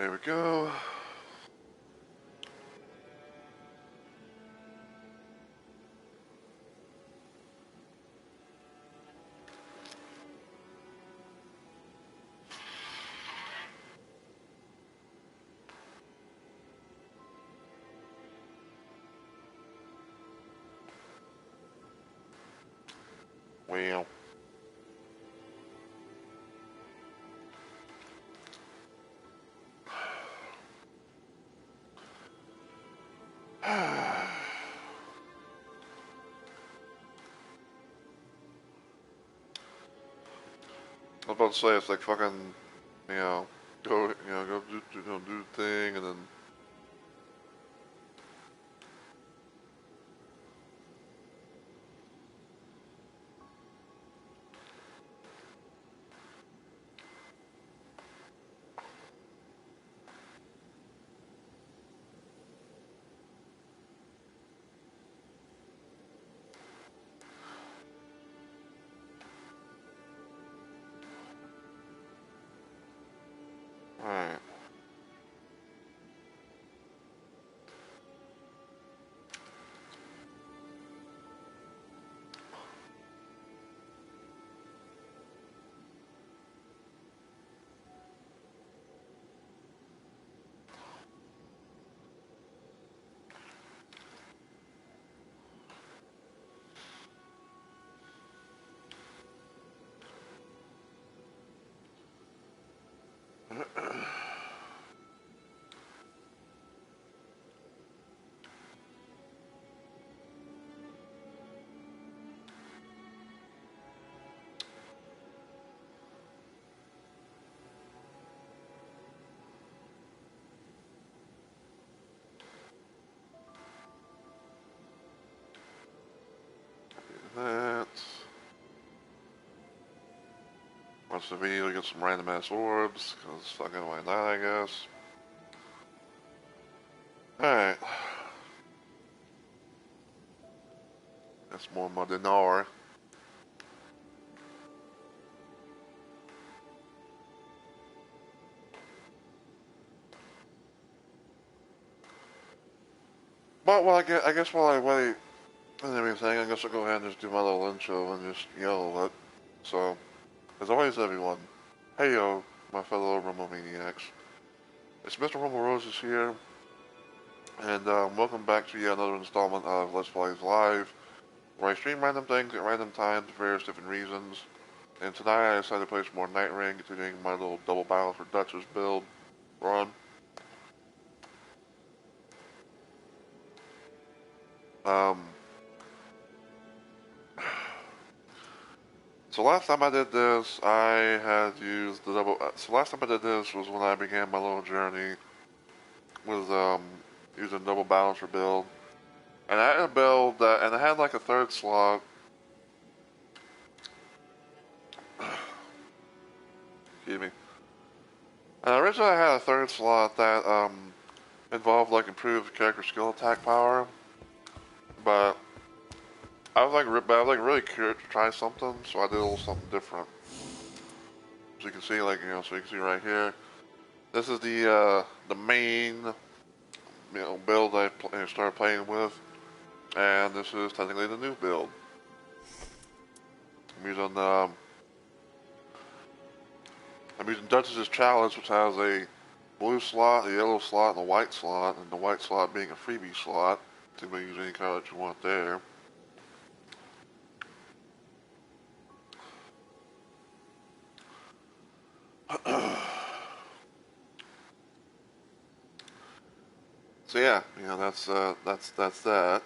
There we go. Well. I was about to say, it's like fucking, go do the thing, and then. Alright. That. Watch the video, get some random ass orbs, because fucking why not, I guess. Alright. That's more my dinar. But while I guess while I wait and everything, I guess I'll go ahead and just do my little intro and just yell it. So, as always, everyone, hey yo, my fellow Rumble Maniacs. It's Mr. Rumble Roses here, and welcome back to yet another installment of Let's Plays Live, where I stream random things at random times for various different reasons. And tonight I decided to play some more Night Ring, continuing my little double battle for Duchess build run. So last time I did this, I had used the double. So last time I did this was when I began my little journey with using double balancer build, and I had a build that, and I had like a third slot. Excuse me. And originally I had a third slot that involved like improved character skill attack power, but I was like really curious to try something, so I did a little something different. So you can see, like, so you can see right here, this is the main, build I started playing with, and this is technically the new build. I'm using Duchess's Chalice, which has a blue slot, a yellow slot, and a white slot, and the white slot being a freebie slot. So you can use any color that you want there. So yeah, that's that.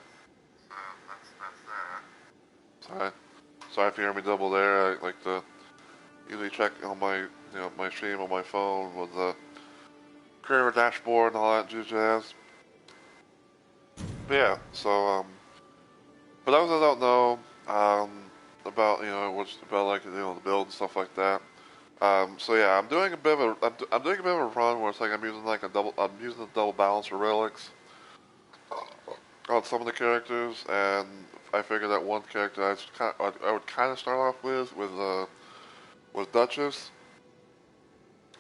Sorry if you hear me double there. I like to usually check on my my stream on my phone with the career dashboard and all that jazz. But yeah, so for those that don't know about what's about like the build and stuff like that. So yeah, I'm doing a bit of a run where it's like I'm using the double balancer relics on some of the characters, and I figured that one character I would kind of start off with, was Duchess,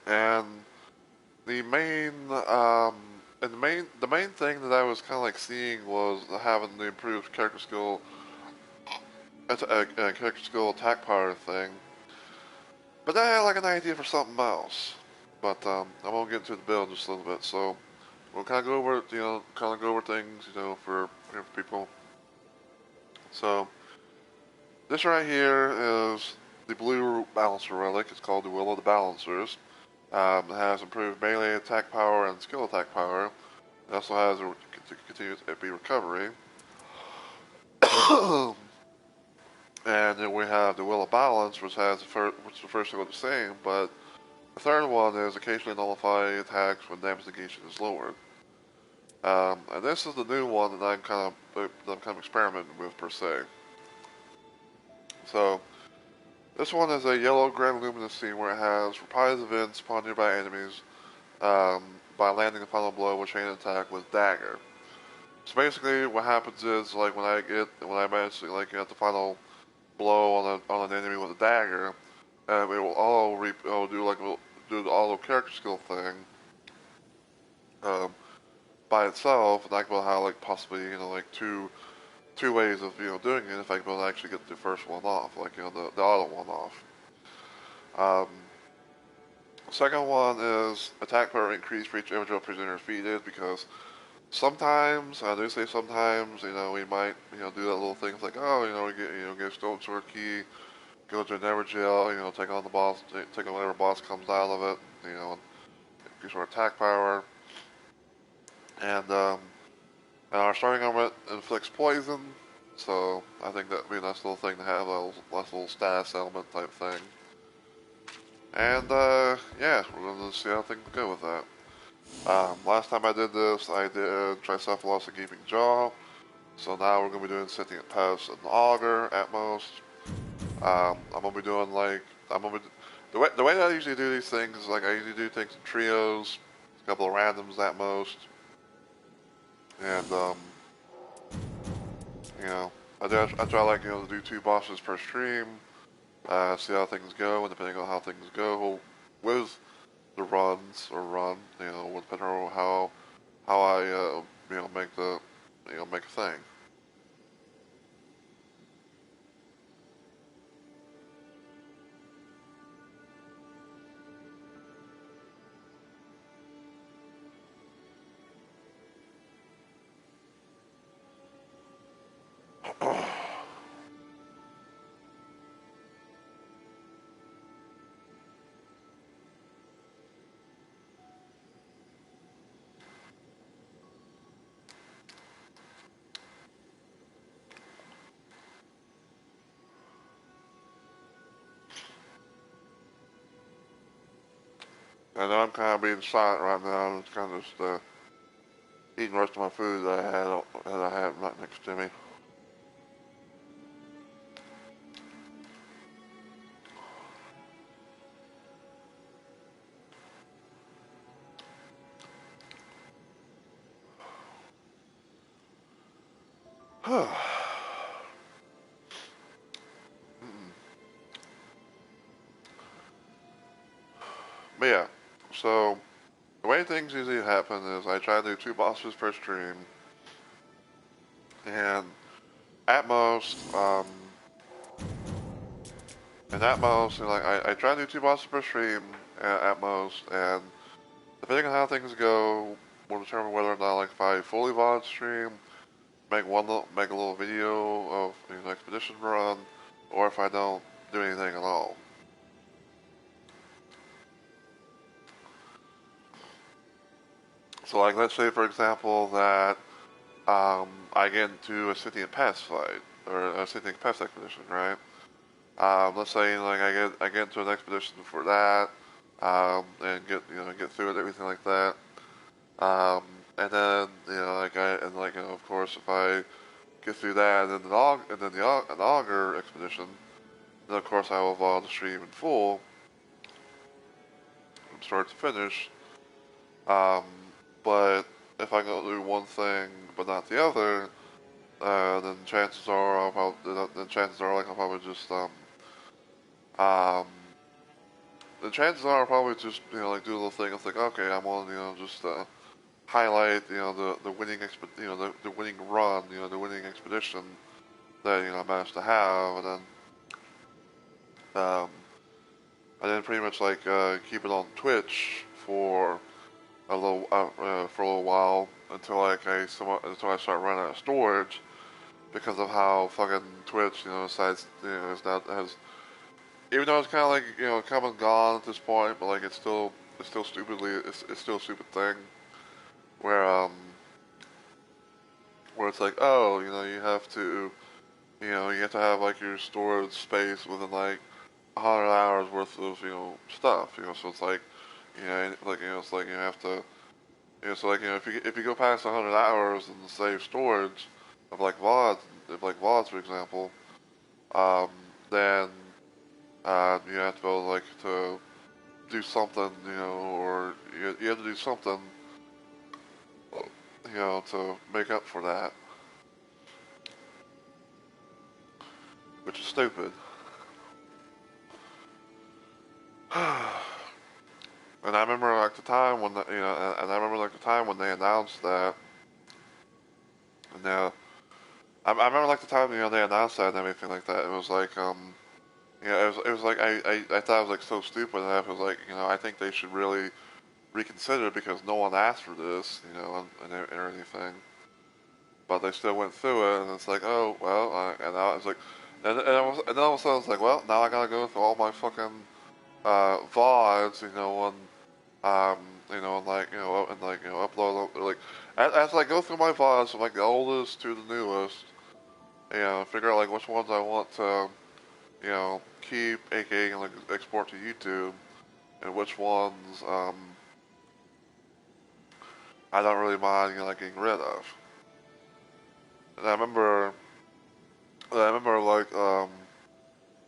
and, the main, and the main thing that I was kind of like seeing was having the improved character skill, character skill attack power thing. But I had like an idea for something else. But I won't get into the build just a little bit. So we'll kind of go over, kind of go over things, for people. So this right here is the blue balancer relic. It's called the Will of the Balancers. It has improved melee attack power and skill attack power. It also has a continuous AP recovery. And then we have the Will of Balance, which has which the first two are the same, but the third one is occasionally nullify attacks when damage negation is lowered. And this is the new one that I'm kind of experimenting with per se. So this one is a yellow grand luminosity where it has reprise events upon nearby enemies by landing the final blow with chain attack with dagger. So basically, what happens is like when I manage to like get the final blow on an enemy with a dagger, it will do the auto character skill thing um, by itself, and I can have like possibly like two ways of doing it if I can actually get the first one off, like the auto one off. Second one is attack power increase for each individual prisoner defeated, because sometimes, I do say sometimes, we might, do that little things like, we get a stone sword key, go to a never jail, take on the boss, take on whatever boss comes out of it, and increase our attack power. And our starting armor inflicts poison, so I think that'd be a nice little thing to have, a nice little status element type thing. And yeah, we're gonna see how things go with that. Last time I did this, I did Tricephalus and Gaping Jaw. So now we're going to be doing Sentient Pest and Augur at most. I'm going to be doing the way that I usually do these things is like I usually do things in trios, a couple of randoms at most. And, I try like, to do 2 bosses per stream, see how things go, and depending on how things go with the runs, depending on how I, make the, make a thing. I know I'm kind of being silent right now. I'm just kind of just eating the rest of my food that I had right next to me. But yeah, so the way things usually happen is I try to do 2 bosses per stream, and at most, I try to do 2 bosses per stream at most, and depending on how things go, will determine whether or not like if I fully VOD stream, make a little video of the expedition run, or if I don't do anything at all. So like let's say for example that I get into a Scythian Pass fight or a Scythian Pass expedition, right? Let's say like I get into an expedition for that, and get through it, everything like that. And then of course if I get through that and then an augur expedition, then of course I will follow the stream in full from start to finish. But if I go do one thing but not the other, then chances are I'll probably just um, the chances are I'll probably just, like do a little thing. It's like, okay, I'm on, just highlight, the winning the winning run, the winning expedition that, I managed to have, um, and then pretty much like, keep it on Twitch for a little while until until I start running out of storage because of how fucking Twitch, decides, is now has, even though it's kind of like, come and gone at this point, but like it's still it's still a stupid thing where, where it's like, oh, you have to have like your storage space within like 100 hours worth of, stuff, so it's like, it's like you have to, so like, if you go past 100 hours in the save storage of like VODs, for example, um, then, you have to go like to do something, or you have to do something, to make up for that, which is stupid. And I remember like the time when and I remember like the time when they announced that, and I remember like the time they announced that and everything like that. It was like, it was like I thought it was like so stupid, and I was like, I think they should really reconsider because no one asked for this, and anything, but they still went through it, and it's like, oh well, and now it's like, and then all of a sudden it's like, well, now I gotta go through all my fucking VODs, um, and like, upload, like, as I go through my VODs from like the oldest to the newest, figure out like which ones I want to, keep, aka like export to YouTube, and which ones, I don't really mind, like getting rid of. And I remember like,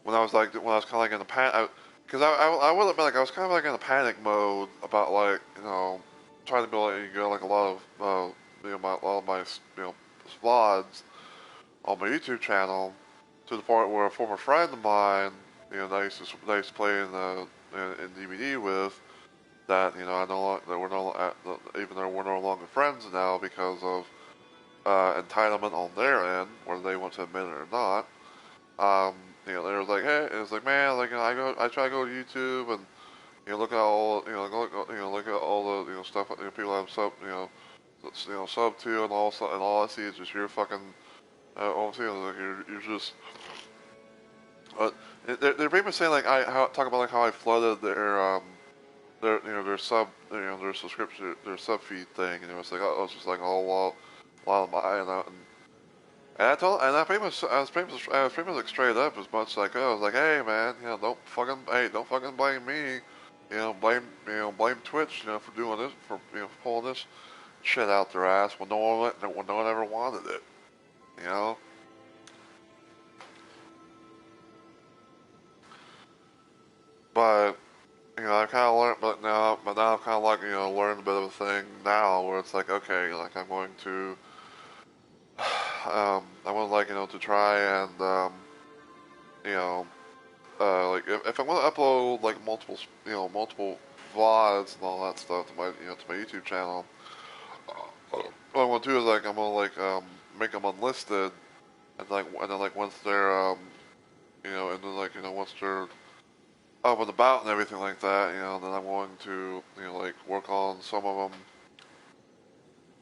when I was kind of like in a panic, because I will admit, like, I was kind of like in a panic mode about like, trying to build like, like a lot of, a lot of my, VODs on my YouTube channel, to the point where a former friend of mine, that I used to play in DVD with, that, I know that we're no, even though we're no longer friends now because of, entitlement on their end, whether they want to admit it or not. Um, they were like, hey, it was like, man, like, I try to go to YouTube and, look at all, look at all the, stuff, people have sub to, and all I see is just your fucking, all I'm seeing is like, you're just, uh, they're pretty much saying like, talk about like how I flooded their sub, their subscription, their sub feed thing, it's like, oh, it's just like, oh, while am I, and I was pretty much like straight up as much like, oh, I was like, hey man, don't fucking blame me, blame Twitch, for doing this, for, for pulling this shit out their ass when when no one ever wanted it, you know. But I kind of learned, but now I've kind of like, learned a bit of a thing now where it's like, okay, like I'm going to, I would like, to try and, you know, like if I'm gonna upload like multiple VODs and all that stuff to my, to my YouTube channel, what I'm gonna do is like I'm gonna like make them unlisted, and then like once they're and then like once they're up and about and everything like that, then I'm going to like work on some of them,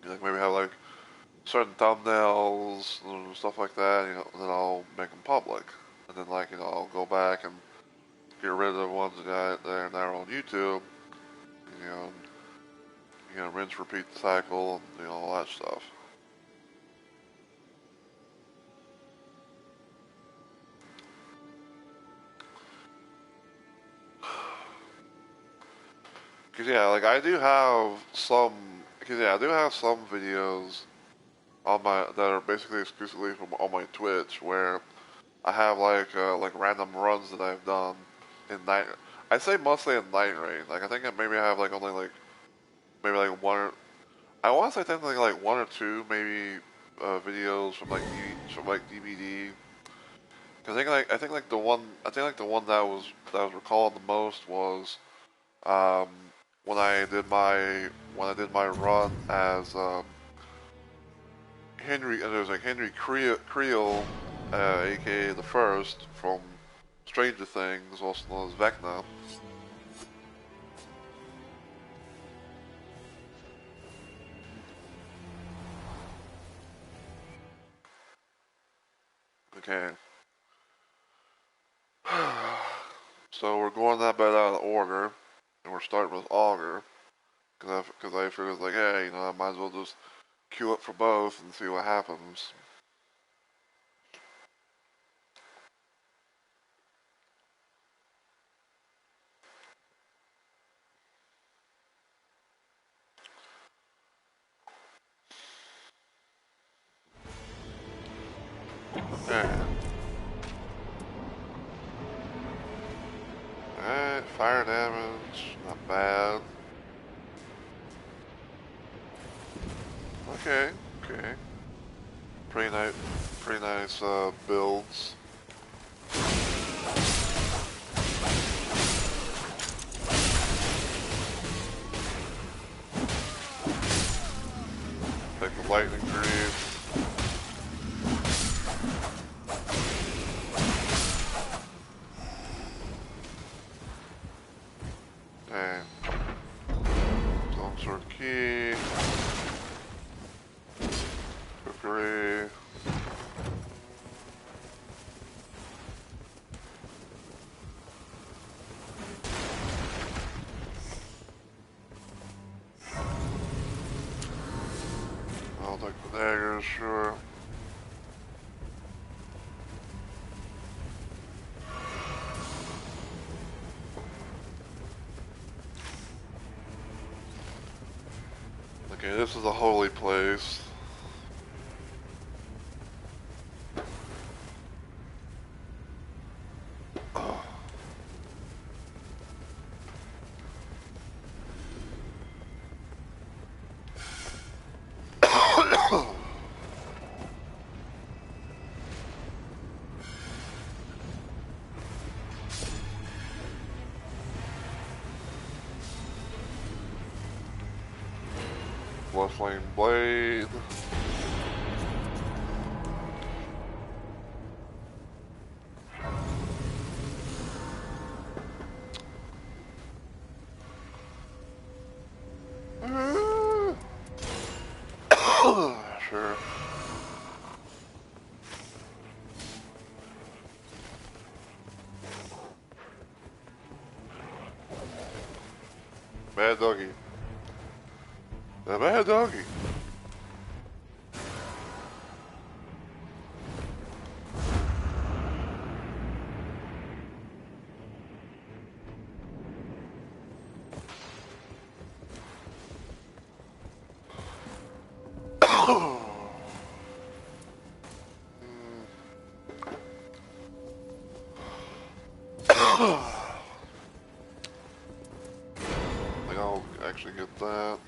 like maybe have like certain thumbnails and stuff like that, and then I'll make them public, and then like I'll go back and get rid of the ones that are now on YouTube, you know, rinse, repeat the cycle, and all that stuff. Cause yeah, like I do have some videos on my that are basically exclusively from on my Twitch where I have like random runs that I've done in night. I say mostly in night rain. Like I think maybe I have like only like maybe like one. I want to say technically like one or two maybe videos from like DVD I think like the one that was recalled the most was um, when I did my run as Henry. There's like Henry Creel, aka the First from Stranger Things, also known as Vecna. Okay. So we're going that bit out of order, and we're starting with Augur, cause I figured like, hey, you know, I might as well just queue up for both and see what happens. Alright. Alright, fire damage, not bad. Okay, okay. Pretty nice, pretty nice builds. Take the lightning greaves. Dang. Stone sword key. Cookery. I'll take the daggers, sure. Okay, this is a holy place. Bloodflame blade. Sure. Bad doggy. A bad doggy. I think I'll actually get that.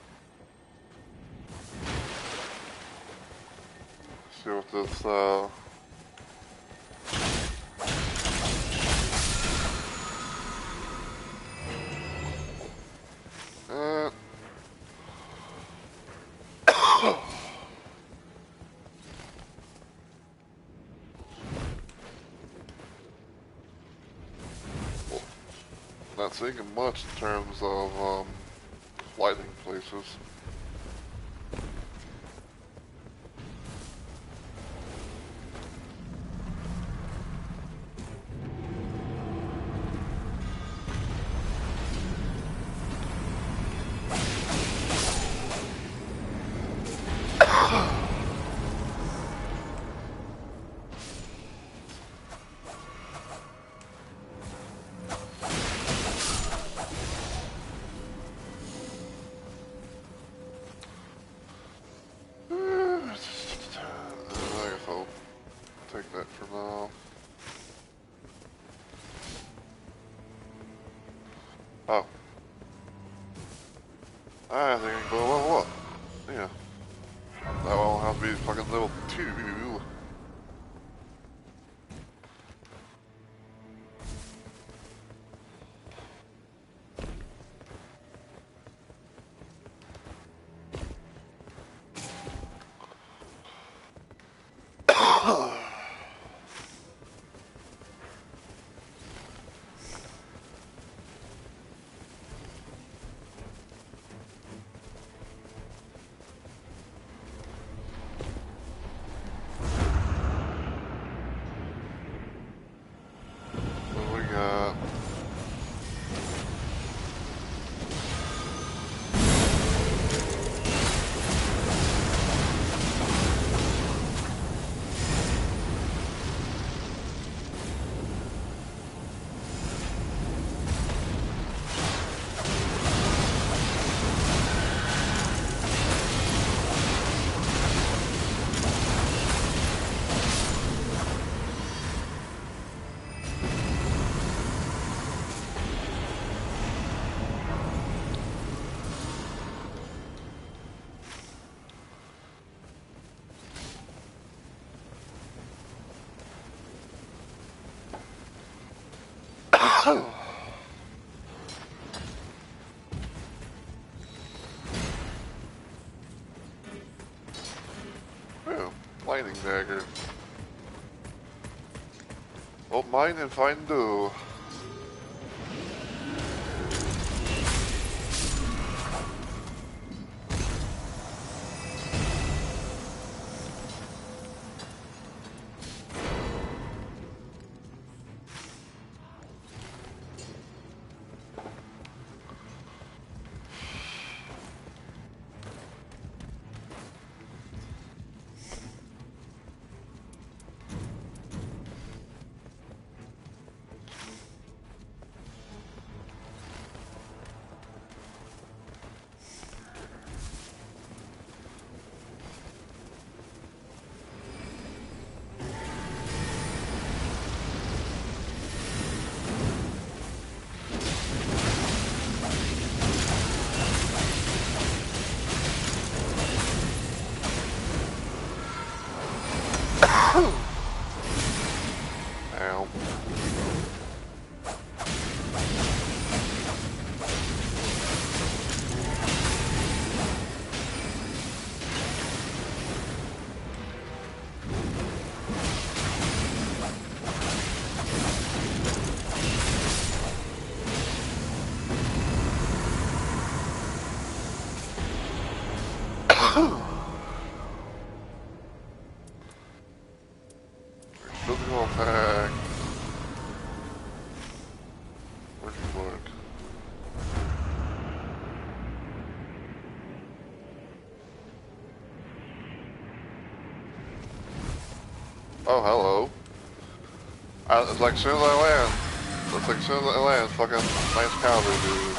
See what this uh not seeing much in terms of lightning places. I guess I'll take that for now. Oh. I think I can go level up. Yeah. That will have to be fucking level 2. Oh, lightning dagger. Oh, mine and find do. Ow. Physical attack. Where'd you look? Oh, hello. It's like as soon as I land, it's like as soon as I land, fucking nice cowboy dude.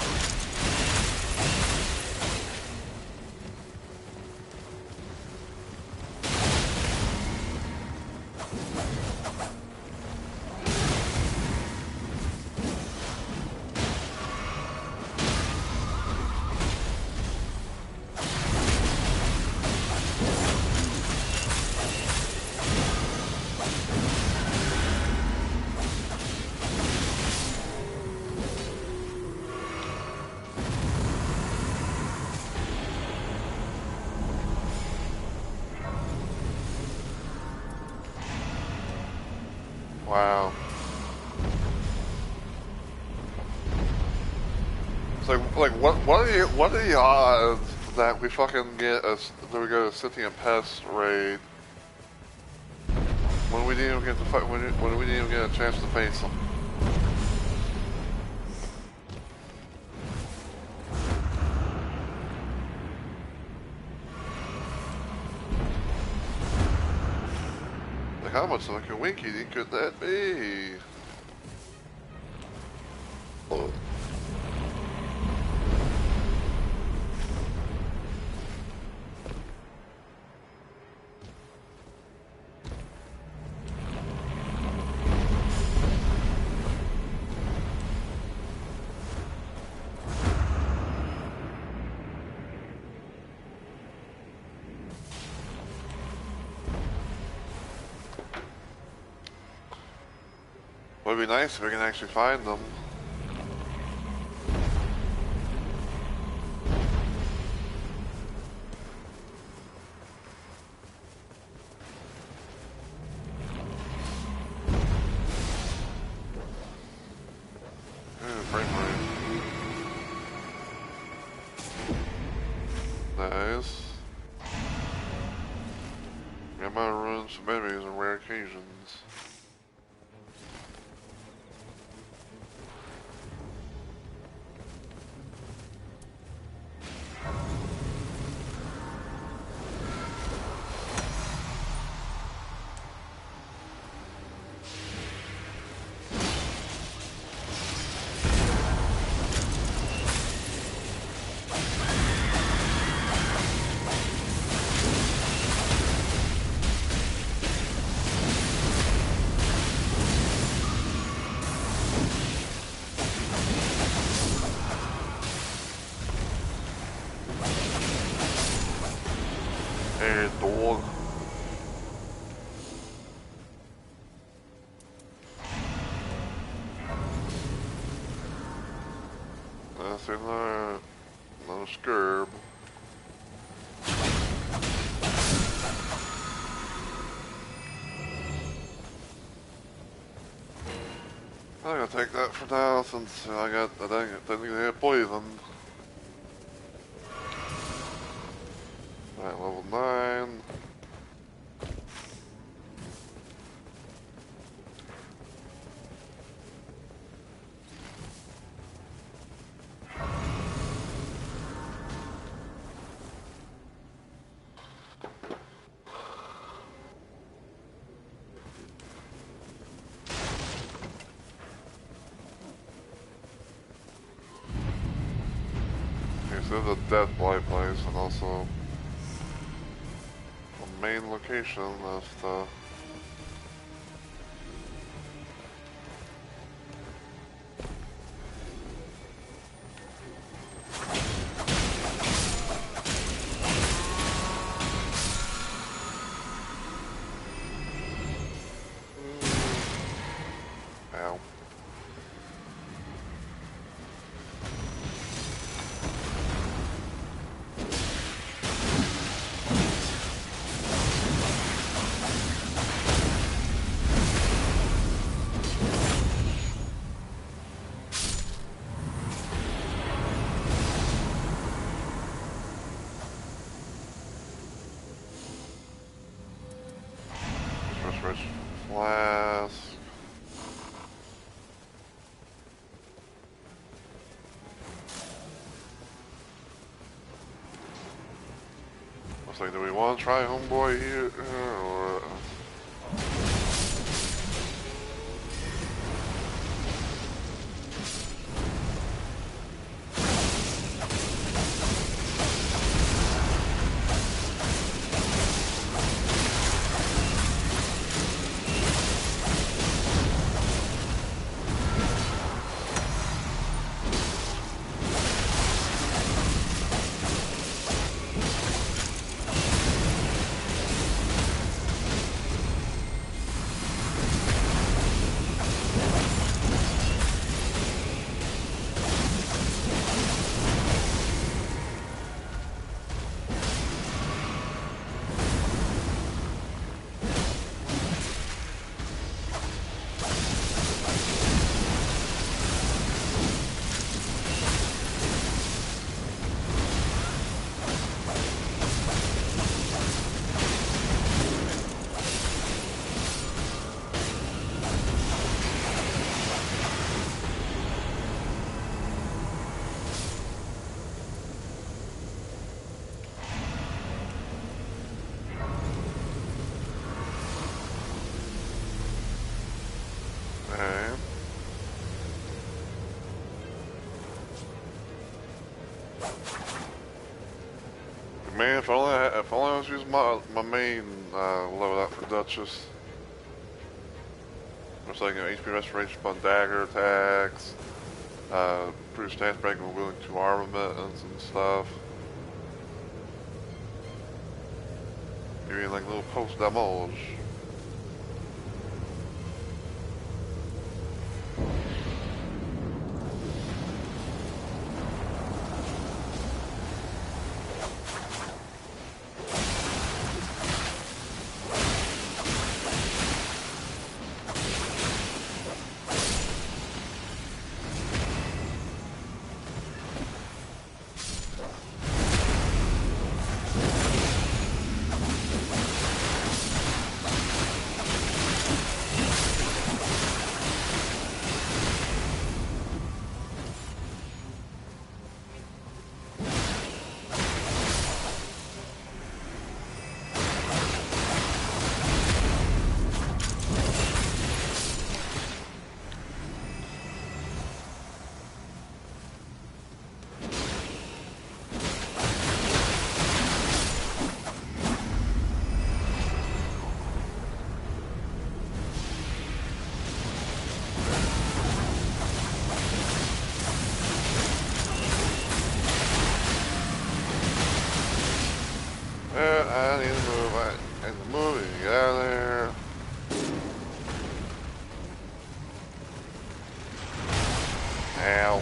Wow. It's like what are the odds that we fucking get that we go to City and Pest raid when we didn't even get to fight when we didn't even get a chance to face them? Like how much like a winky could that be? Oh. Would be nice if we can actually find them. Frame rate. Nice. I might run some enemies on rare occasions. Hey, dog. now since I got I didn't get poisoned. Alright, level 9. Okay, so there's a dead blight place and also a main location of the ow. Rich flask. Looks like, do we want to try homeboy here or? Okay. Man, if only I was using my main level up for Duchess. Looks like HP restoration upon dagger attacks, pretty stats breaking when willing to armaments and stuff. Giving like little post demos. I need to move. I need to move and get out of there. Ow.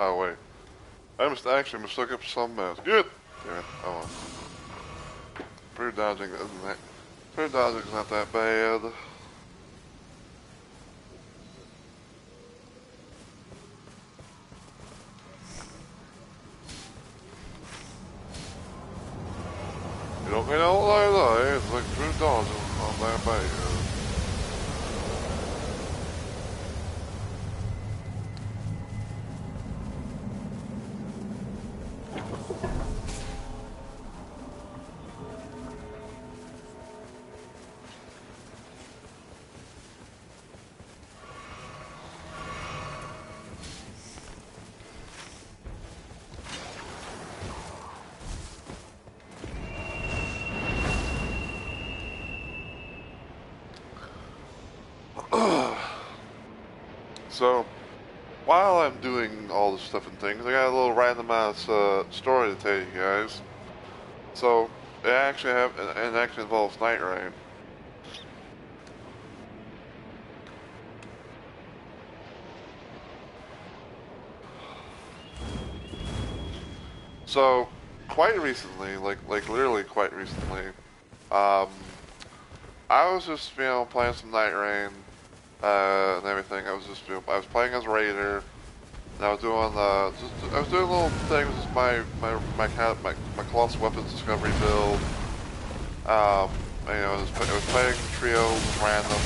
Oh wait, actually mistook it for some mess. Good. Damn it. Oh well. Pretty dodging isn't that? Pretty dodging's not that bad. You don't like that. It's like pretty dodging not that bad. So, while I'm doing all this stuff and things, I got a little random ass story to tell you guys. So, it actually involves Night Rain. So, quite recently, like literally quite recently, um, I was just playing some Night Rain and everything. I was just I was playing as Raider. And I was doing I was doing little things with my Colossal Weapons Discovery build. I was playing trios random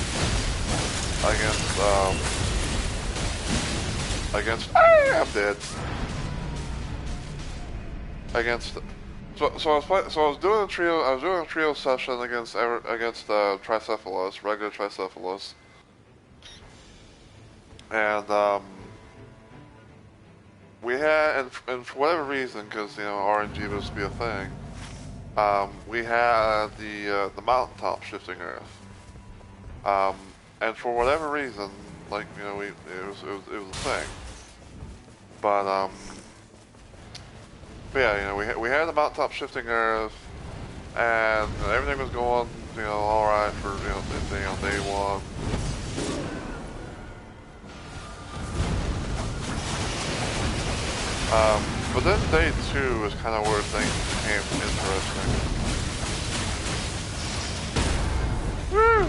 against I'm dead. Against I was doing a trio session against Tricephalus, regular Tricephalus. And we had, and for whatever reason, because RNG was to be a thing, we had the mountaintop shifting Earth, and for whatever reason, like it was a thing. But yeah, we had the mountaintop shifting Earth, and everything was going all right for day one. But then day 2 is kind of where things became interesting. Woo!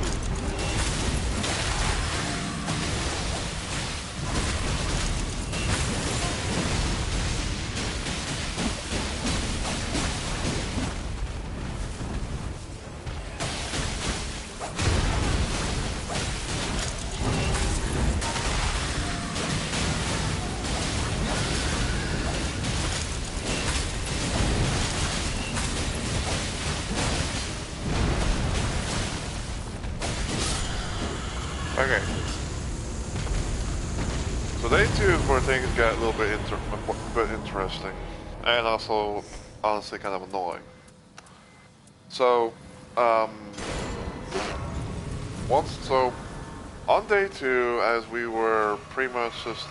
Okay. So day 2 is where things get a little bit interesting, and also honestly kind of annoying. So, on day 2, as we were pretty much just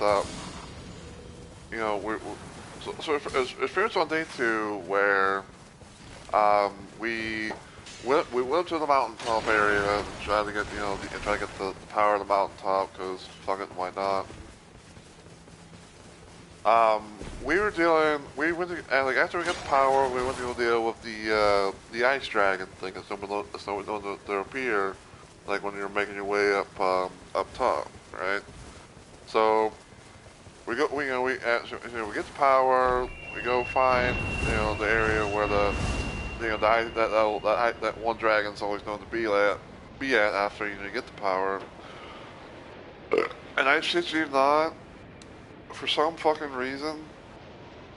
it's pretty much on day 2 where we went to the mountaintop area and tried to get the power of the mountaintop, because fuck it, why not? We went to, and like after we got the power, we went to go deal with the ice dragon thing that's known to appear, like when you're making your way up top, right? So we get the power, we go find the area where that one dragon's always known to be at after you get the power. And I shit you not, for some fucking reason,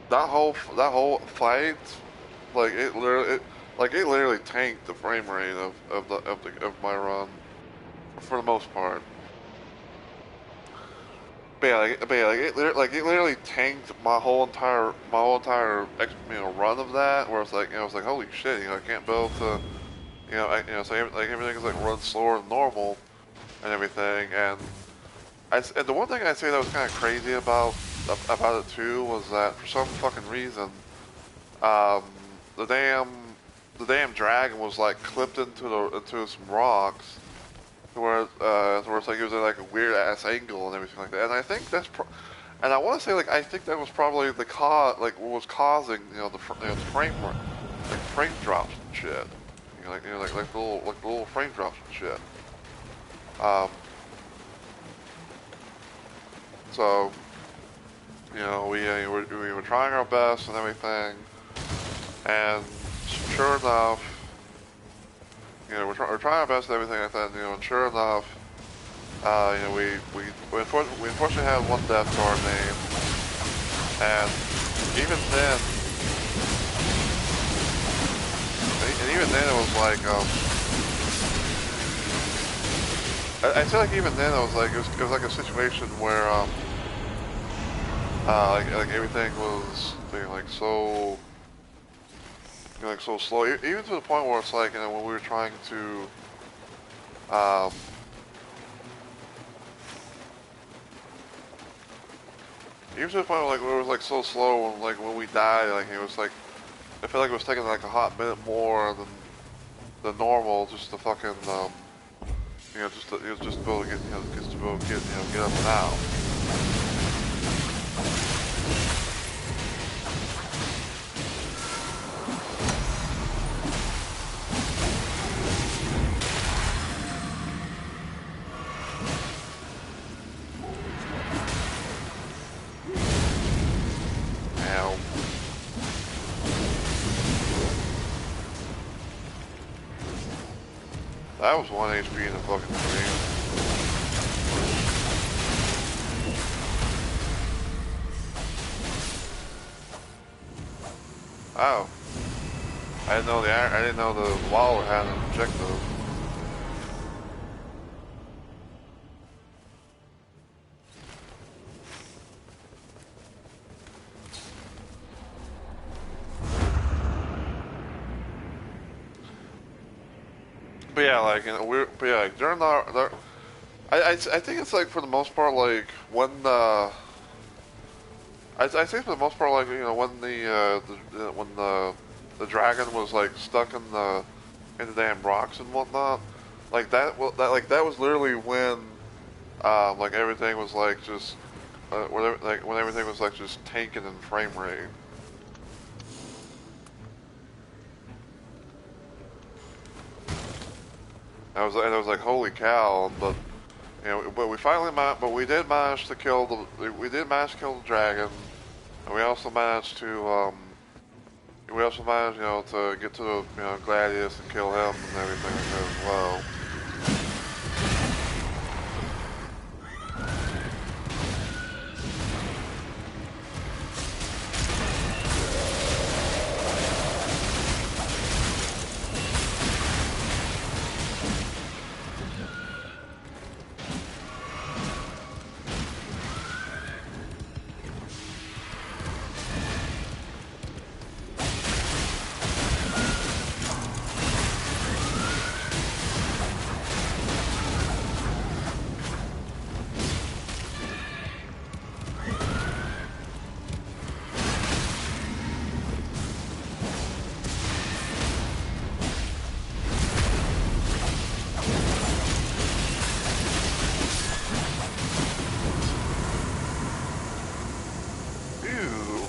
that whole fight, it literally tanked the frame rate of my run for the most part. But yeah, it literally tanked my whole entire run of that. Where it's like holy shit, I can't build to so everything is run slower than normal and everything. And the one thing I'd say that was kind of crazy about it too was that for some fucking reason, the damn dragon was clipped into some rocks, where it's it was at a weird ass angle and everything like that. And I think And I want to say, like, I think that was probably the cause, like, what was causing, the frame drops and shit. Like the little frame drops and shit. Um, so, we were trying our best and everything, and sure enough, we're trying our best and everything like that, and sure enough, we unfortunately had one death to our name, and even then, it was like, I feel like even then it was like a situation where, like everything was like so, like so slow, even to the point where it's like, when we were trying to, even to the point where like it was like so slow when we died, like it was like, I feel like it was taking like a hot minute more than normal just to fucking, just to be able to get up and out. That was 1 HP in the fucking stream. Oh. I didn't know the Waller had an objective. But yeah, like, like, during I think it's like, for the most part, like, when I think for the most part, like, when the dragon was like stuck in the damn rocks and whatnot, like that was literally when, like everything was like just, when everything was like just tanking in frame rate. I was like, holy cow! But we did manage to kill the dragon, and we also managed to to get to the Gladius and kill him and everything like that as well.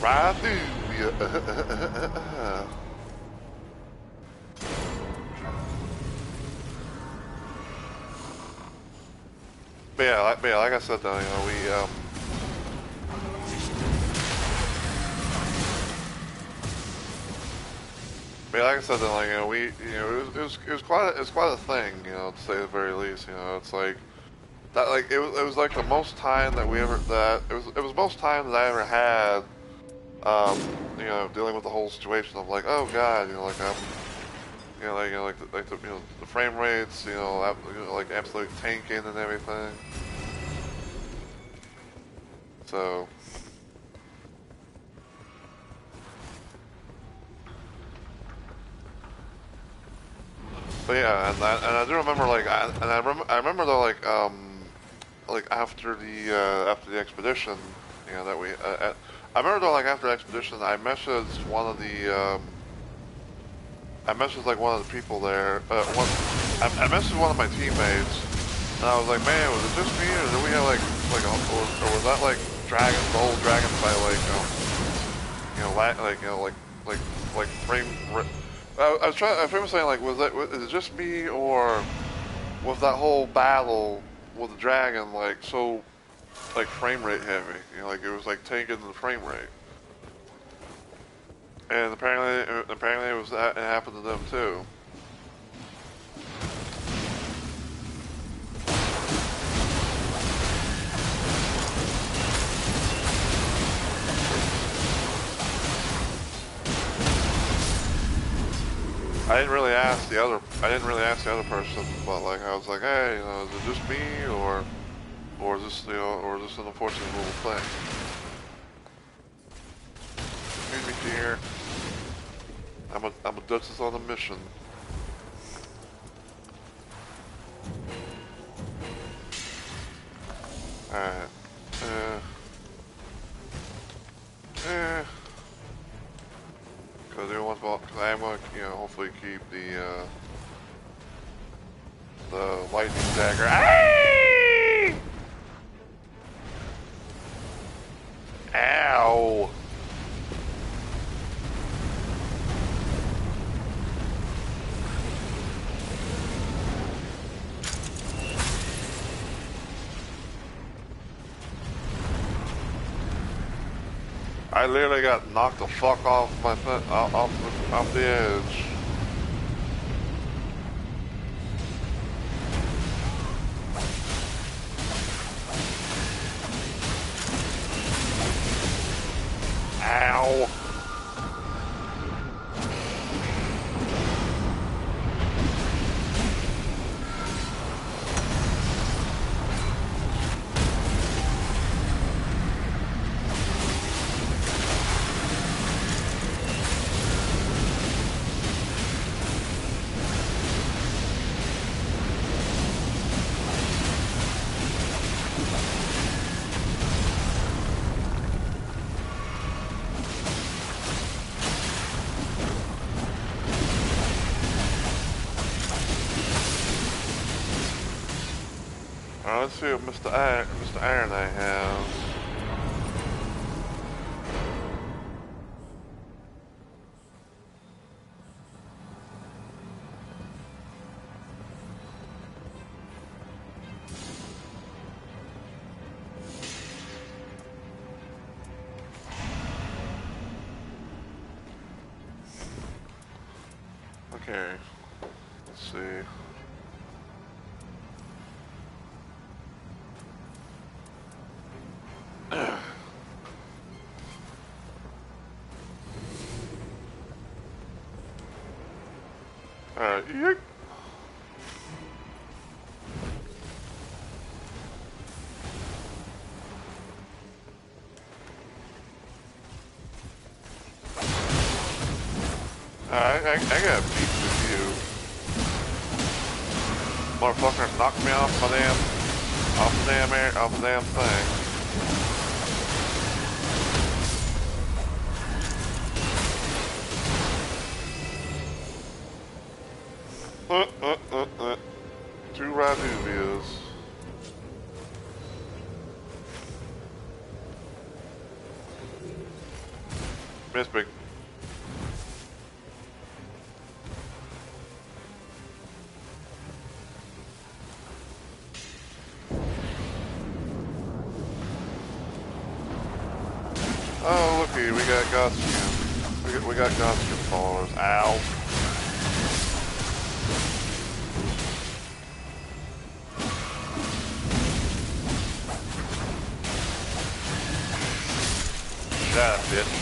Right through you. But yeah, like I said though, but like I said though, like, it was quite a thing, to say the very least. It's like that, like it was like the most time that it was most time that I ever had. Dealing with the whole situation of like, oh god, like I'm, the frame rates, like absolute tanking and everything. So, but yeah, and I do remember like, I remember though like after the expedition, that we. I remember though, like after the expedition, I messaged like one of the people there. I messaged one of my teammates, and I was like, man, was it just me, or did we have or was that like dragons, the whole dragon fight, like frame. I was trying. I was saying like, is it just me or was that whole battle with the dragon like so like frame rate heavy? You know, like it was like taking the frame rate. And apparently it was that it happened to them too. I didn't really ask the other person, but like I was like, hey, you know, is it just me or is this, you know, or is this an unfortunate little thing? Excuse me, dear. I'm a Duchess on a mission. Alright. Because I am gonna, you know, hopefully keep the lightning dagger. Ay! Ow! I literally got knocked the fuck off my foot, off the edge. Ow. Let's see what Mr. Iron Eye has. Okay, let's see. Alright, yeet. I got beat with you. Motherfucker knocked me off the damn thing. Two Raduvias. Miss Big. Oh, looky, we got Godskin. We got Godskin followers. Ow. Shut up, bitch.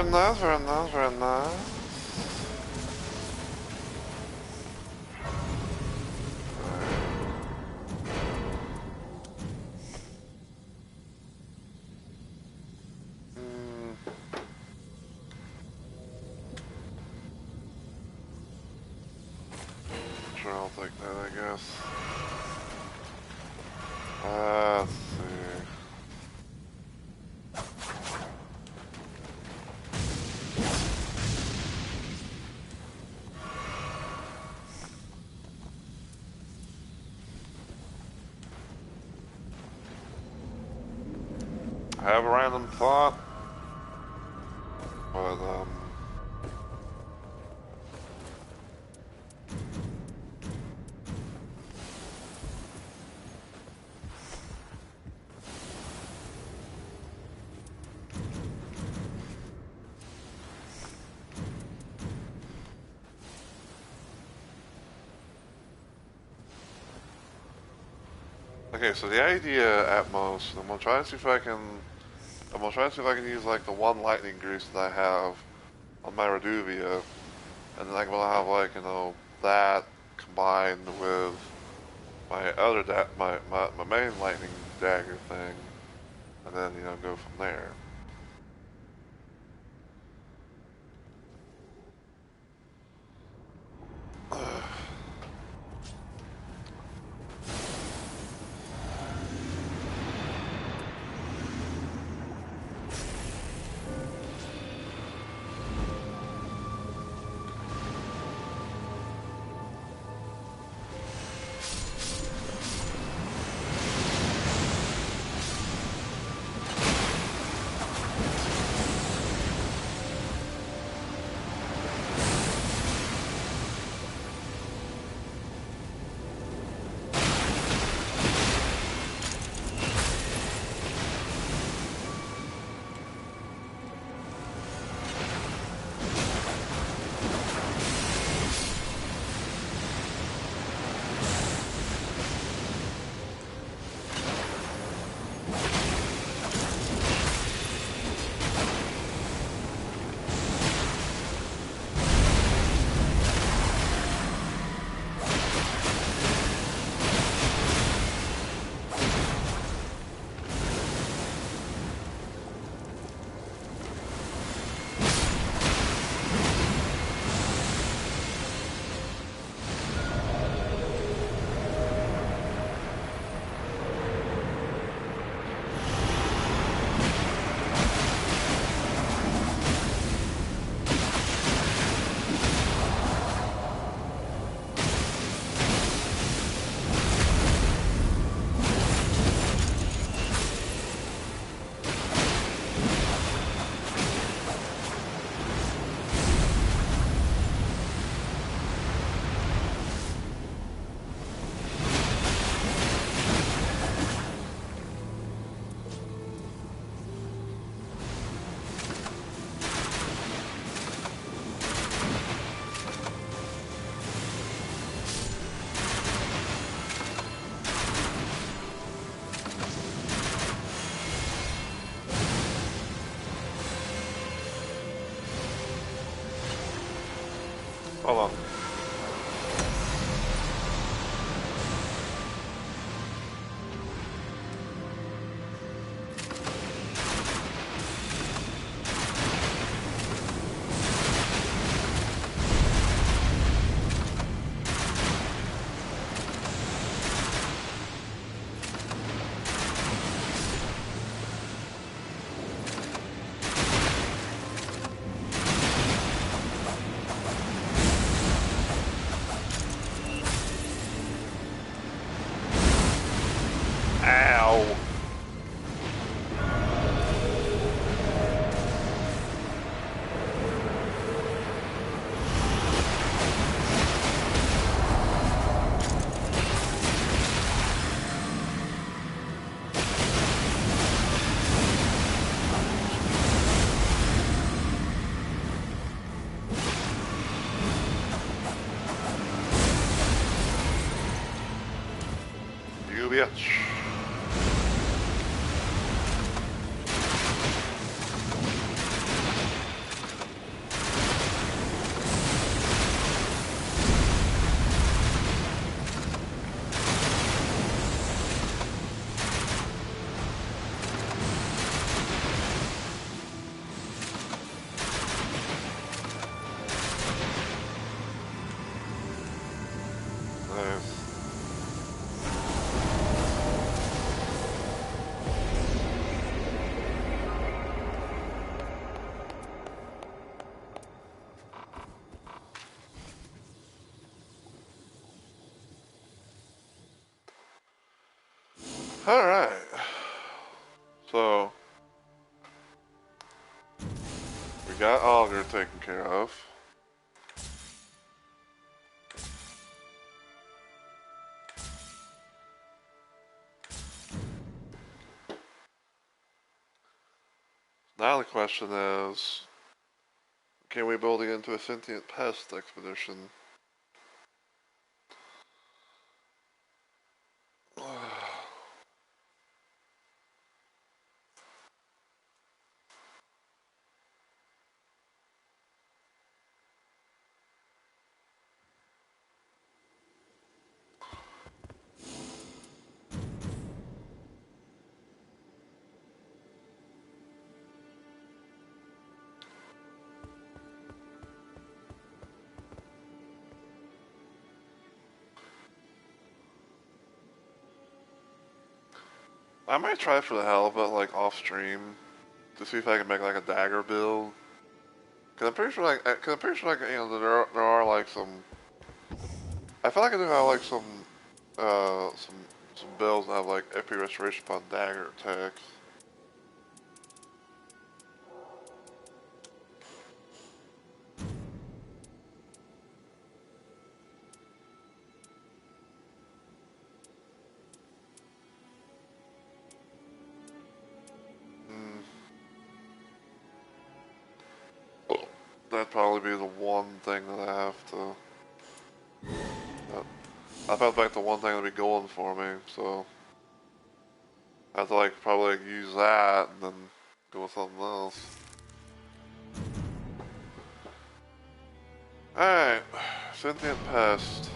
Very nice, very nice, very nice. Sure, I'll take that, I guess. Let's see. I have a random thought, but okay, so the idea at most, I'm gonna try to see if I can use like the one lightning grease that I have on my Reduvia, and then I'm gonna have like, you know, that combined with my other my main lightning dagger thing, and then, you know, go from there. Hold on. Ow. You bitch. Alright. So, we got Augur taken care of. Now the question is, can we build it into a sentient pest expedition? I might try for the hell of it, like off stream, to see if I can make like a dagger build. Cause I'm pretty sure, like you know, there are like some. I feel like I do have like some builds that have like epic restoration upon dagger attacks. That'd probably be the one thing that I have to. I felt like the one thing that'd be going for me, so I have to like probably like, use that and then go with something else. Alright, sentient pest.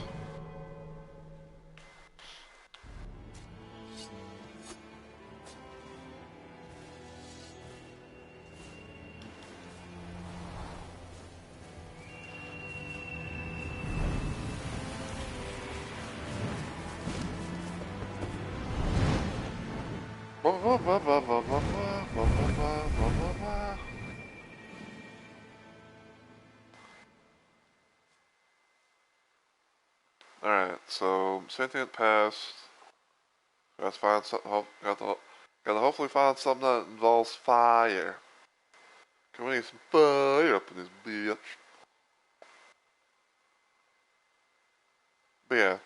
Alright, so sentient pest. Gotta find something. Gotta hopefully find something that involves fire. Can we need some fire up in this bitch? But yeah.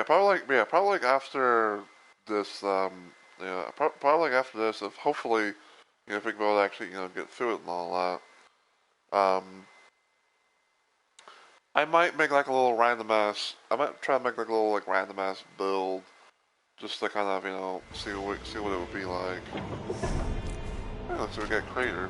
Probably like after this, yeah, probably like after this, if hopefully, you know, if we can both actually, you know, get through it and all that, I might make like a little random ass, I might try to make like a little like random ass build, just to kind of, you know, see what it would be like. Yeah, let's see, we get crater.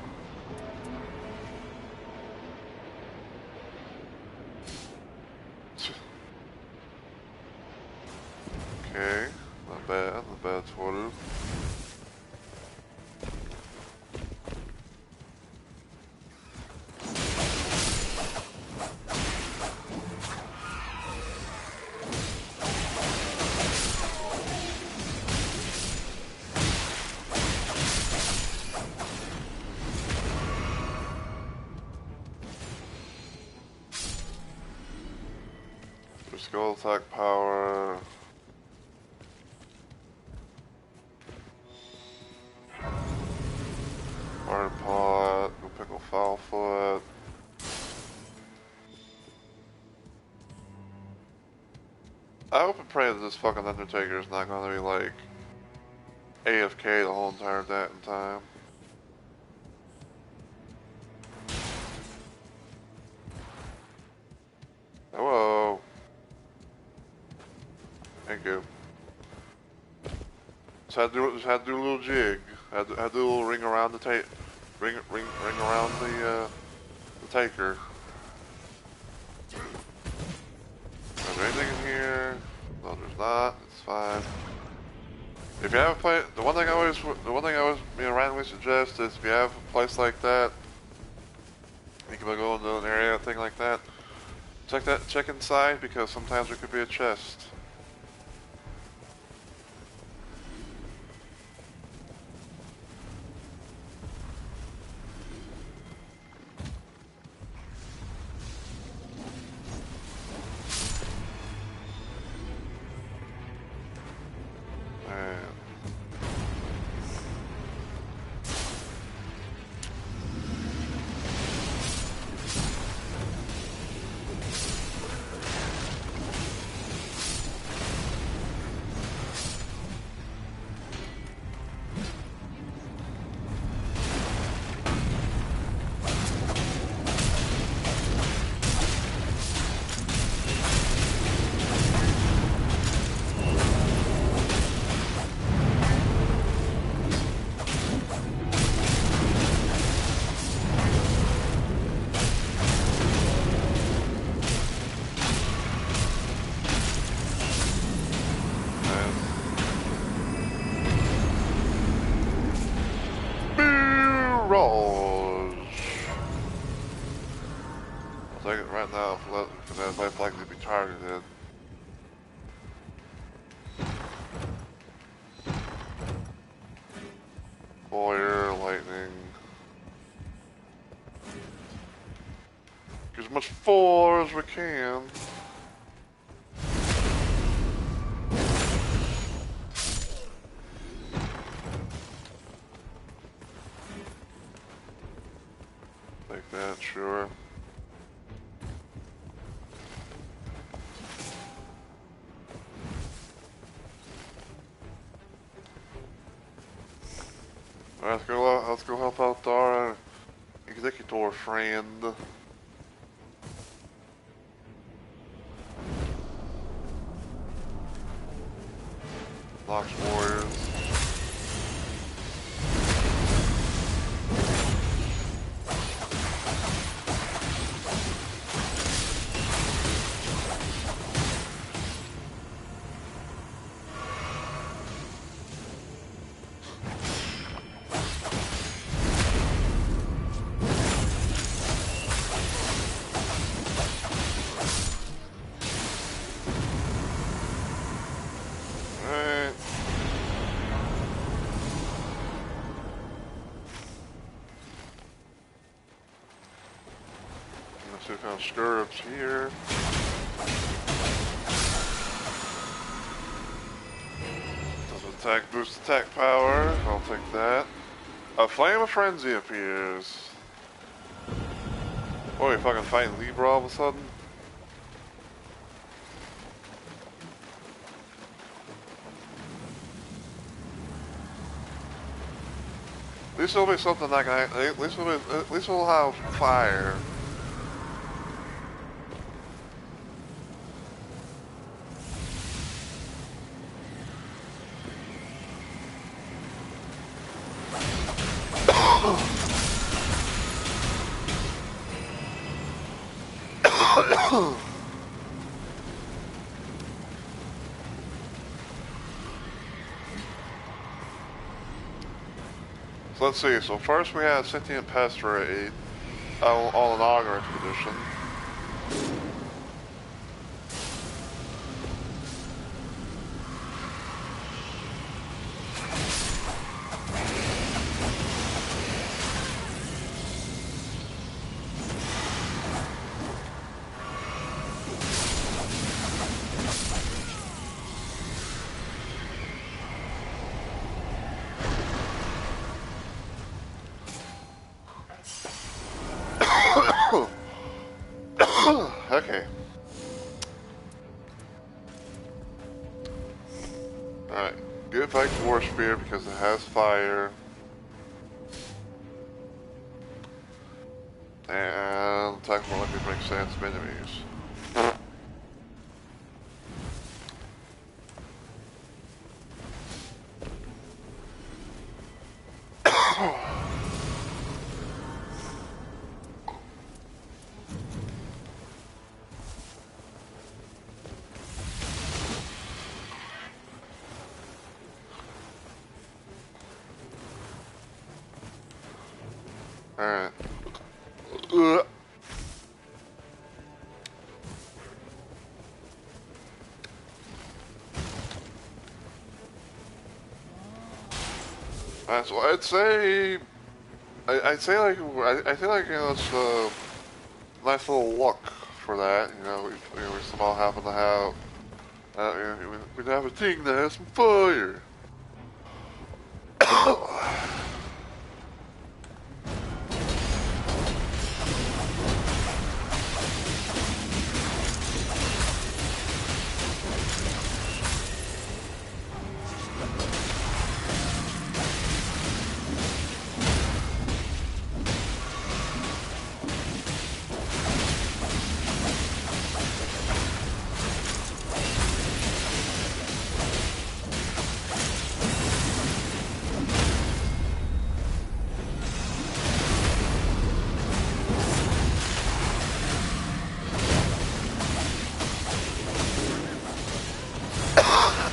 Okay, not bad sort of. Skull attack power. Fire pot. Go pickle foul foot. I hope and pray that this fucking Undertaker is not gonna be like AFK the whole entire time. Hello. Thank you. Just had to do a little jig. Had to do a little ring around the ring around the taker. Is there anything in here? No, there's not. It's fine. If you have a place, the one thing I always, you know, randomly suggest is if you have a place like that, you can go into an area, thing like that. Check inside because sometimes there could be a chest. Alright. I'll take it right now for that less likely to be targeted. Fire, lightning. Get as much fire as we can. Like that, sure. Alright, let's go help out our executor friend. Locks warriors. Two kind of stirrups here. Does attack boost attack power? I'll take that. A flame of frenzy appears. Oh, you fucking fighting Libra all of a sudden? At least it'll be something like at least we'll have fire. So let's see, so first we had Sentient Pest Raid on an Augur expedition. Okay. Alright. Get back to War Spear because it has fire. And attack will let me bring sands of enemies. Alright. Alright, so I'd say I feel like, you know, it's a nice little luck for that, you know, we somehow happen to have, you know, we'd have a thing that has some fire.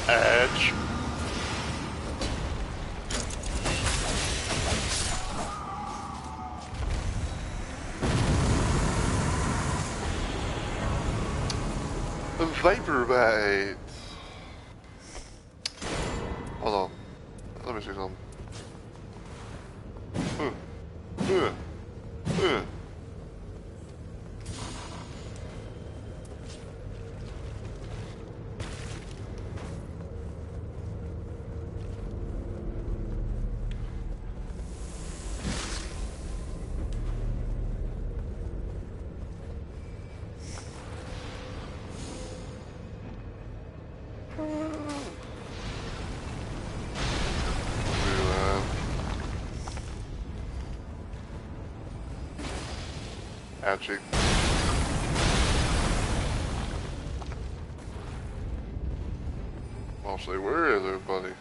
Edge. Viper bite. Hold on. Let me see something. Uh, uh, uh. Ouchie. I'll say, where is everybody?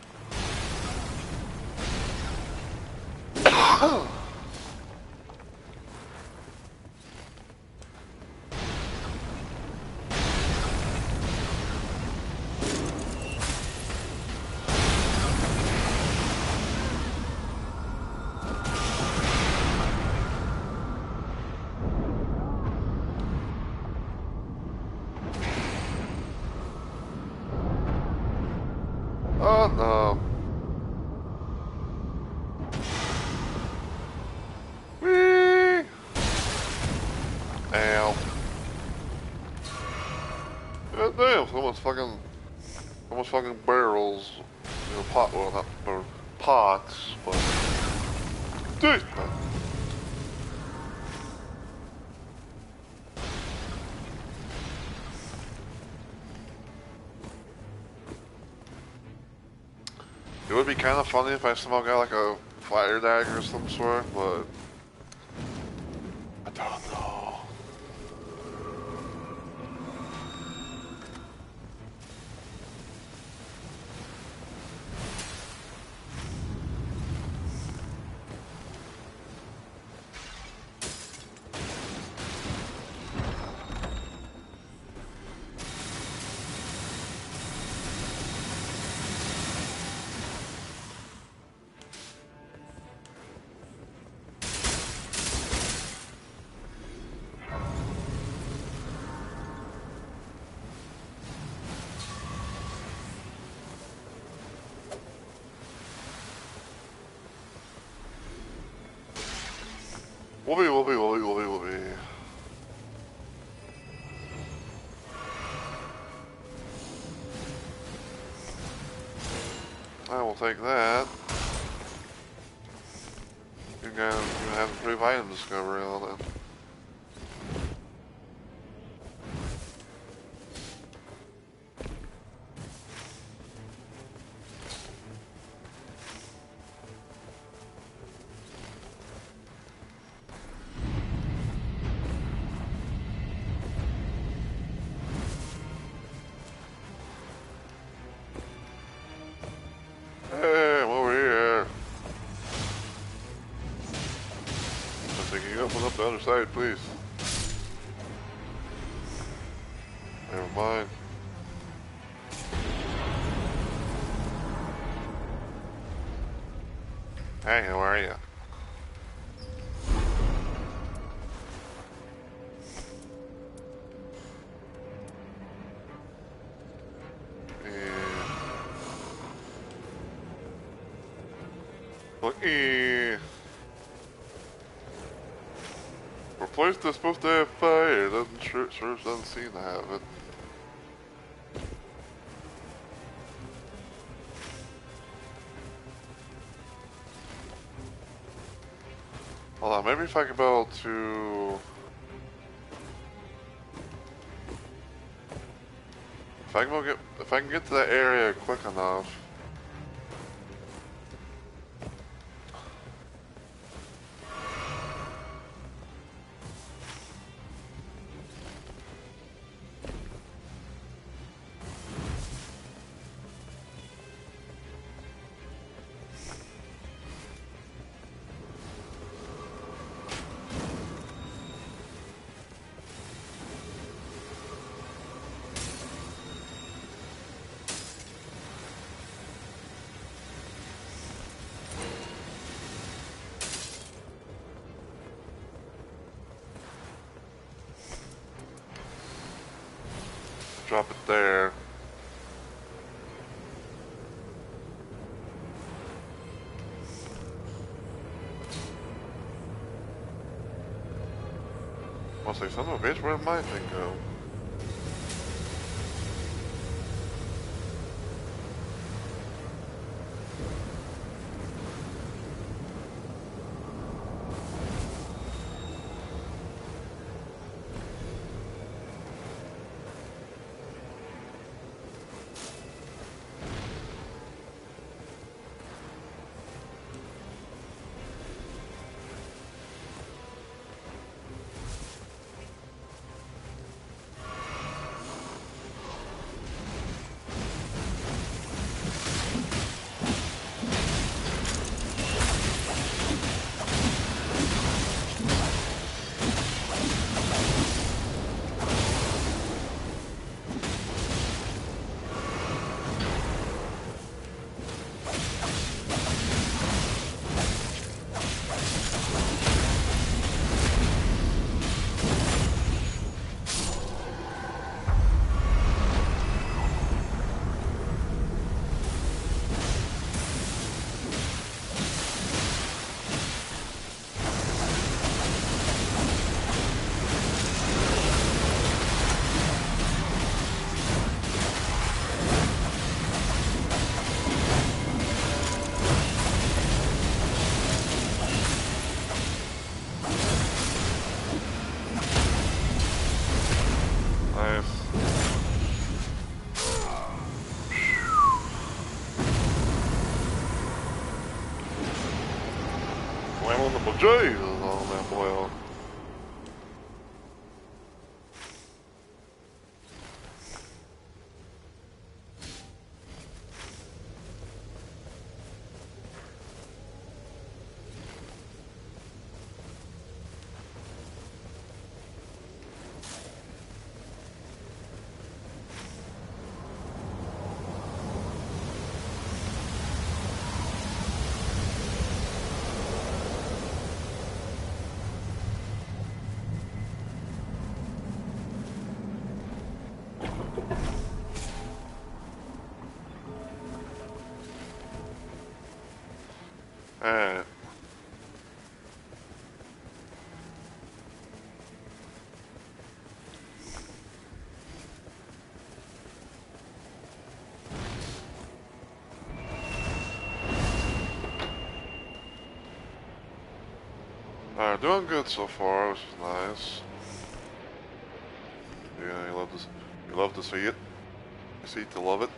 Oh no. Whee! Ow. God damn, almost fucking barrels. You know, well, not pots, but. Dude! It would be kind of funny if I somehow got like a fire dagger of some sort, but I don't know. Whoopee. I will take that. You guys have a brief item discovery on it. Hey, I'm over here. I'm thinking up the other side, please. Never mind. Hey, how are you? Replace this supposed to have fire. Doesn't sure doesn't seem to have it. Hold on, maybe if I could be able to. If I can get to that area quick enough. drop it there. I'll say, son of a bitch, where did my thing go? Jesus on that boy. Alright. Alright, doing good so far, which is nice. Yeah, you love to see it. You see it to love it.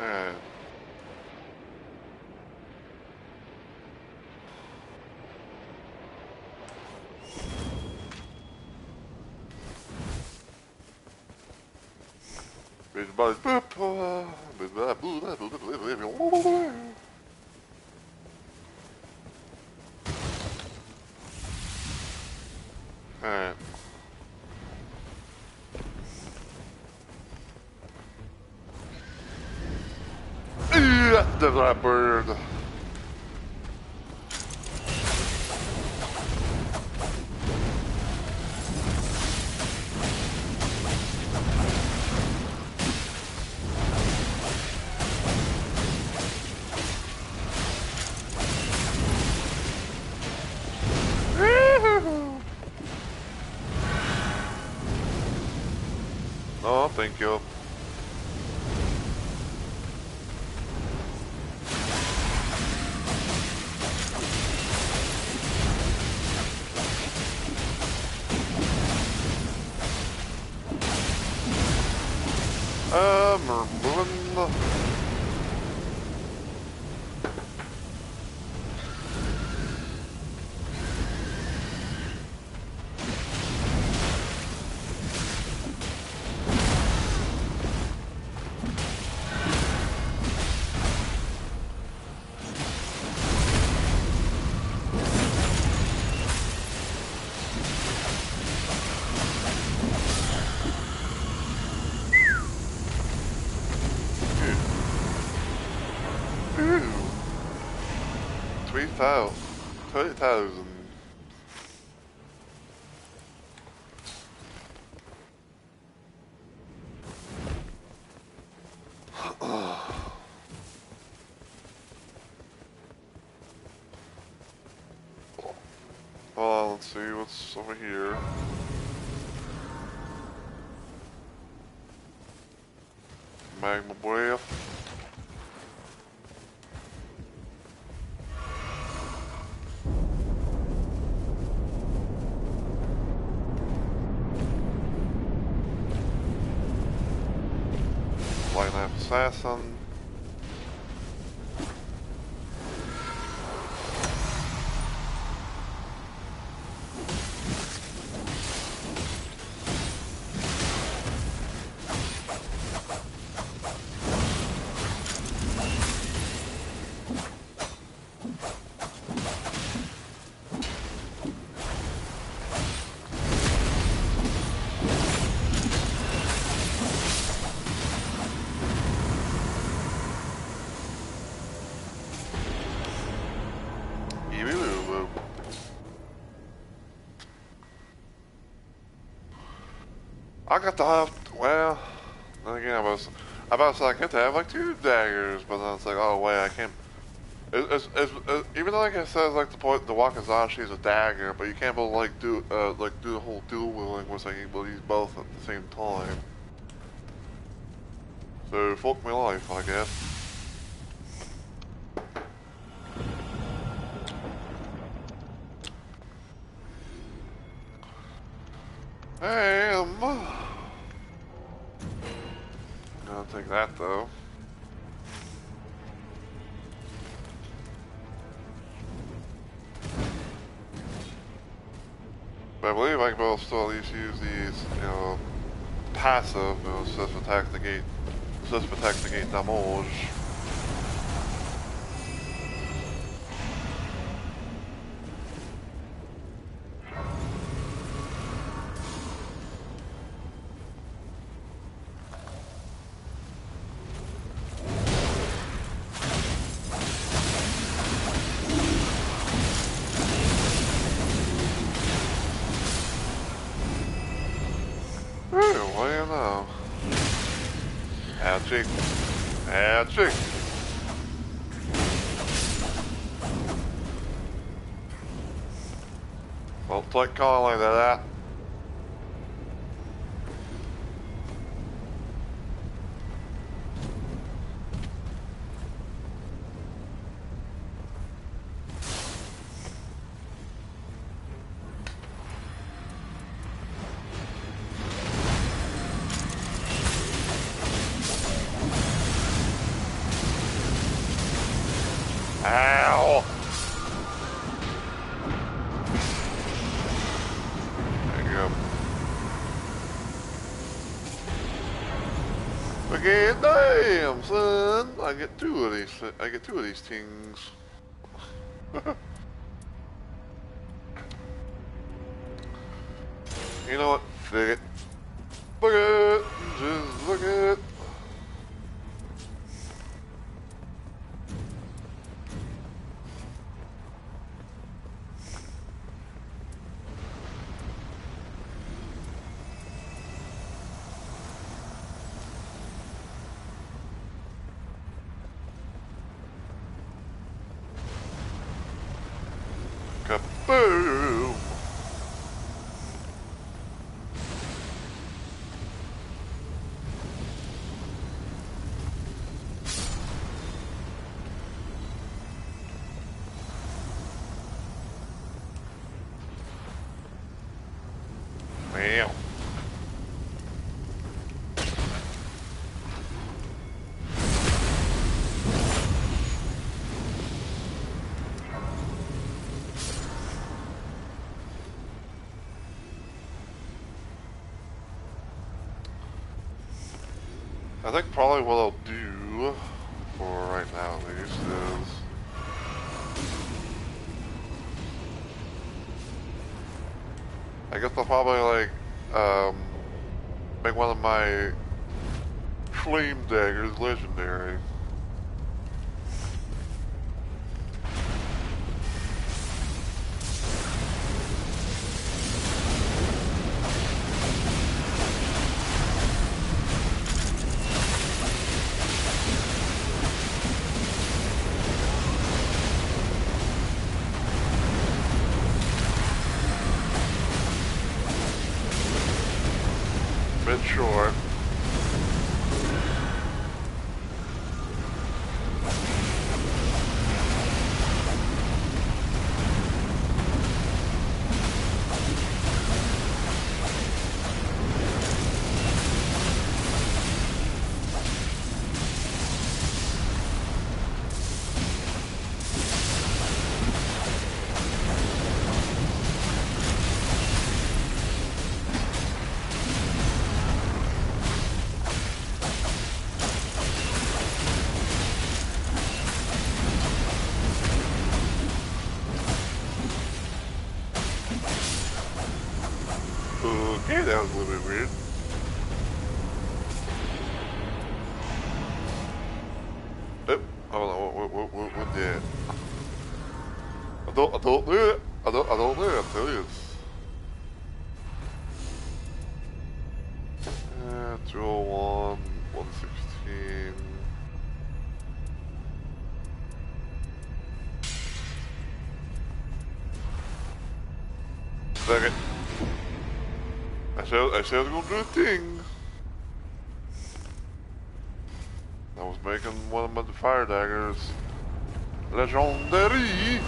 Alright. Alright. That bird. Oh, thank you. We're moving. Ooh. 3,000. 20,000. Hold on, let's see what's over here. Magma breath. Light knife assassin. I got to have, well, then again, I about to say I get to have like 2 daggers, but then it's like, oh wait, I can't. Even though like it says like the Wakizashi is a dagger, but you can't be able to like do the whole dual wielding where like you able to use both at the same time. So fuck my life, I guess. I'll take that though. But I believe I can both still at least use these, you know, passive, you know, just attack the gate, damage. Ouchie. Well, take calling to that. Ow! There you go. Okay, damn, son! I get 2 of these. I get 2 of these things. You know what? Dig it. Look at it. Just look at it. Kaboom! Well. I think probably what I'll do, for right now at least, is I guess I'll probably like make one of my flame daggers legendary. bit short. Okay, that was a little bit weird. Oh, hold on, what did? I don't know it. I don't know it, I'll tell you. 201, 116. Second. I said I was gonna do a thing. I was making one of my fire daggers legendary.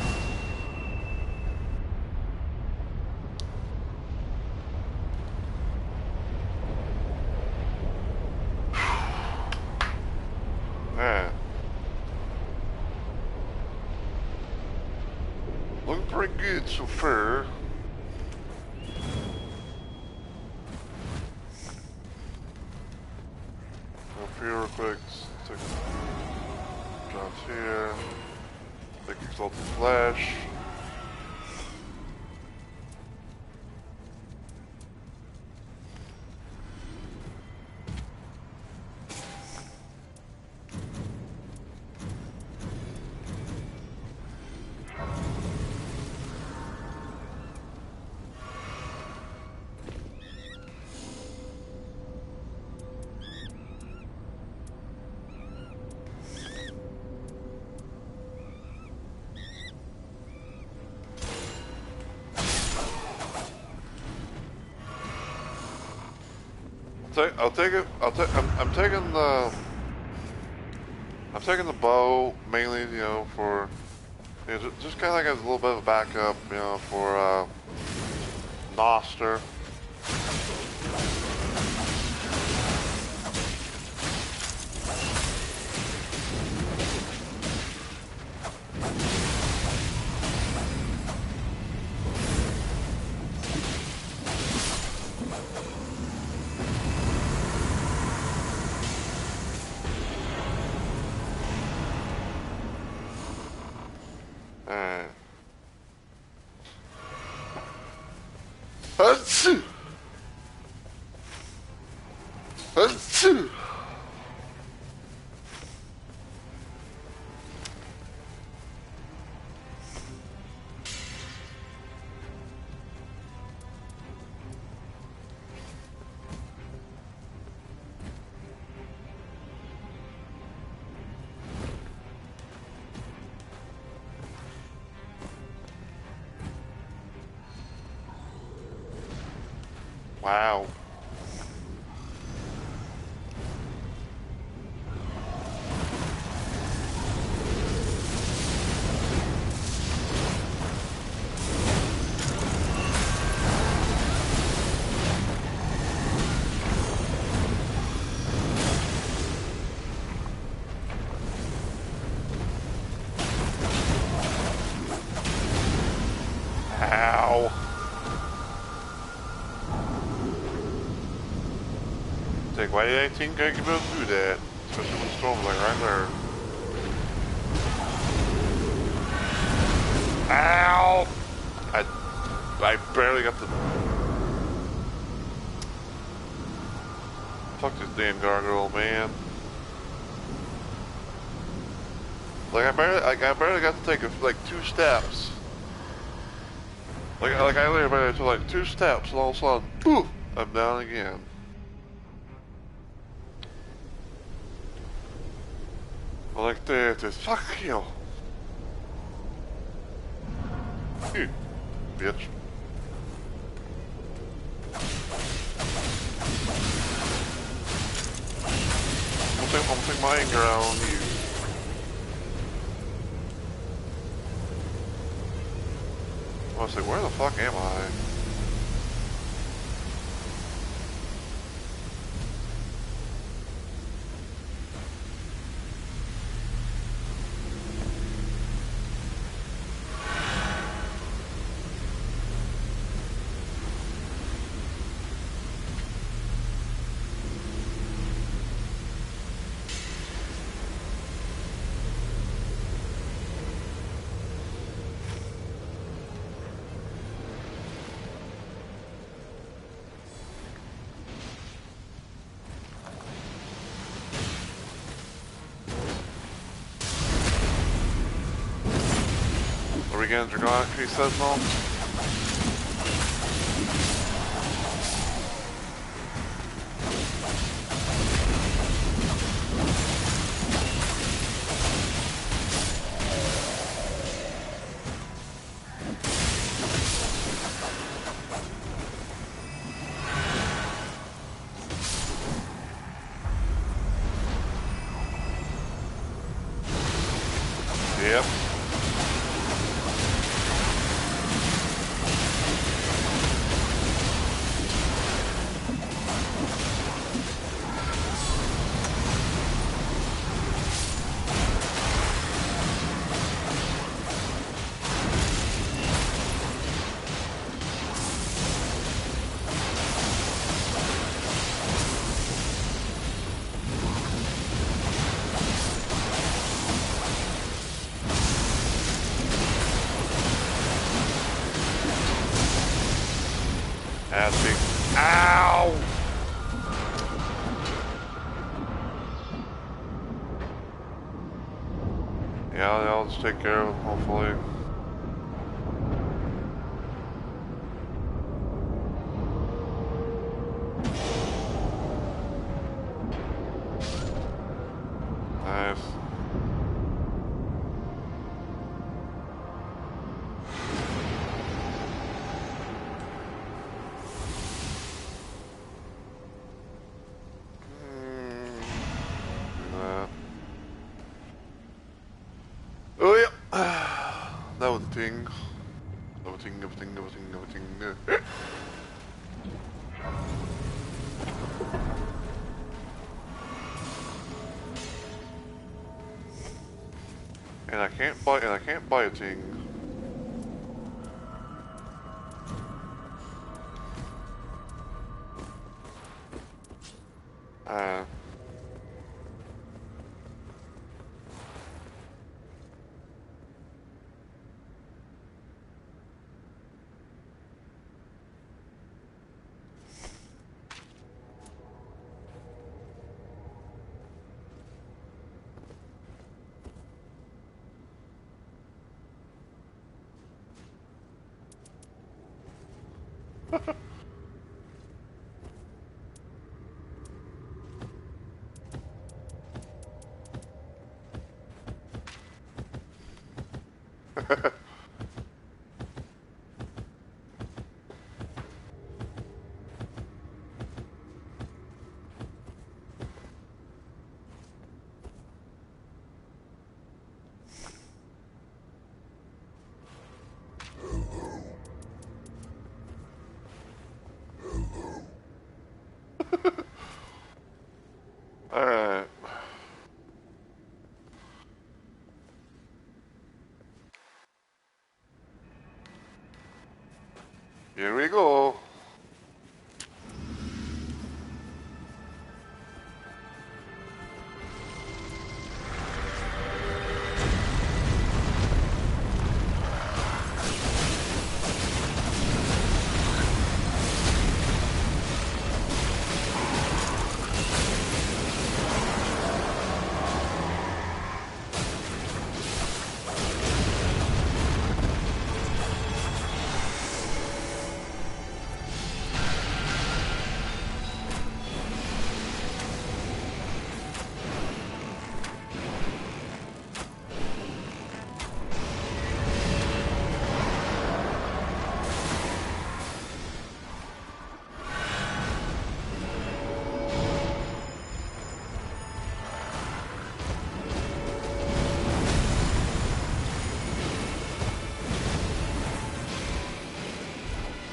Man, looking pretty good so far. Up here real quick, take jobs here, take exalted flash. I'm taking the bow mainly, you know, for, you know, just kind of like as a little bit of a backup, you know, for Noster. Wow. Ow. Take why 18 can't get able to do that, especially when the storm's like right there. Ow! I barely got the. Fuck this damn gargoyle, man. Like I barely got to take like 2 steps. Like I literally barely took like 2 steps, and all of a sudden, poof! I'm down again. Like that is fuck you. You bitch. I'm gonna take my anger out on you. I was like, where the fuck am I? Again, Dragonic Tree Sentinel. Yep. Ow! Yeah, I'll just take care of him, hopefully. Nice. Oh yeah, that was a ting. That was a ting, that was a ting, that was a ting, that was a ting. And I can't buy a ting. Alright. Here we go.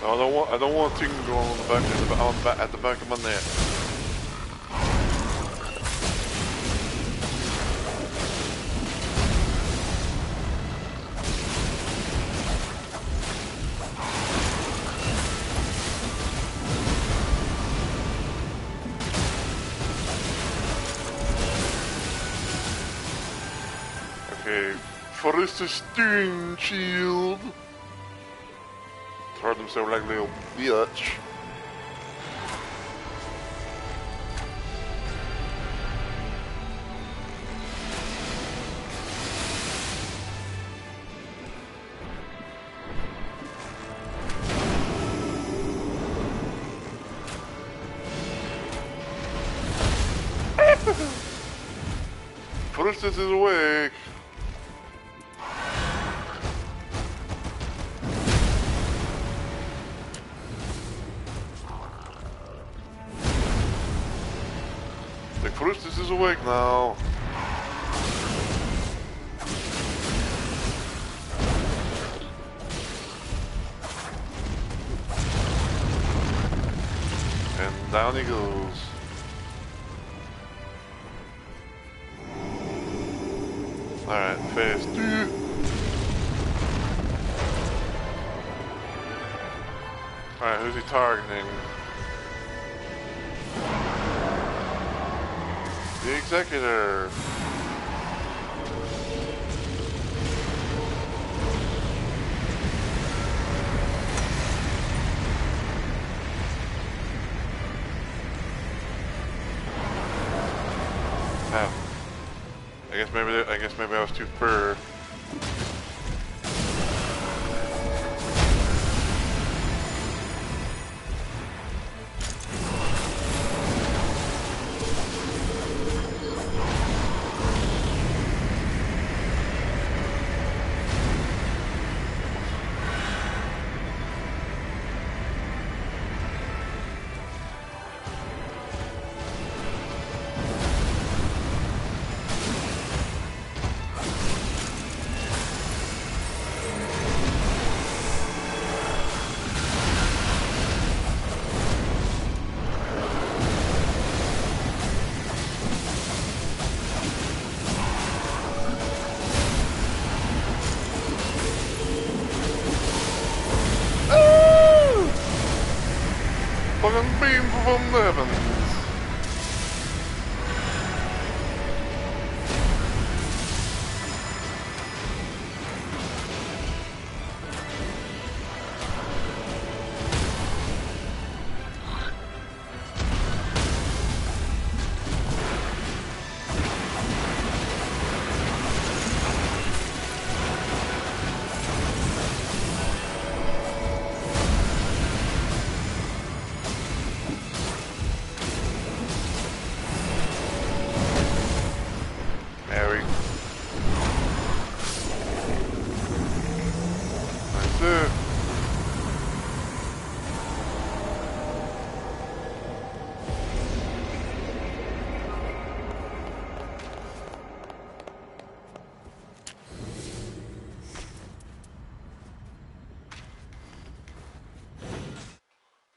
I don't want thing going on the back at the back of my neck. Okay, first the steering shield. Heard themselves like a little bitch. First is awake. This is awake now. And down he goes. Alright, phase 2. Alright, who's he targeting? The executor. Oh. I guess maybe I was too fur. Fucking beam from the heavens.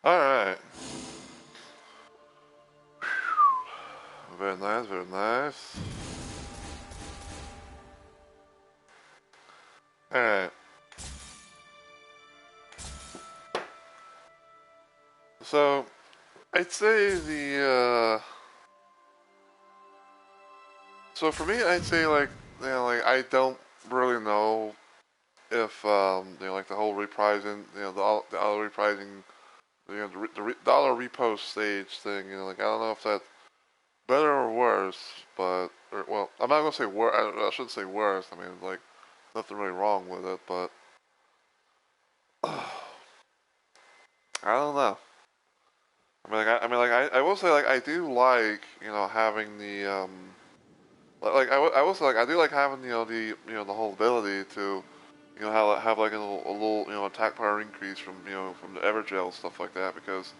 Alright. Very nice, very nice. Alright. So, I'd say so for me, I'd say like, I don't really know if, like the whole reprising, the auto reprising, the dollar repost stage thing, like I don't know if that's better or worse, but, well, I'm not gonna say worse, I shouldn't say worse, I mean, like, nothing really wrong with it, but, I don't know. I will say, like, I do like, having the, I will say, like, I do like having, the whole ability to, have like a little, attack power increase from, from the Evergel, stuff like that, because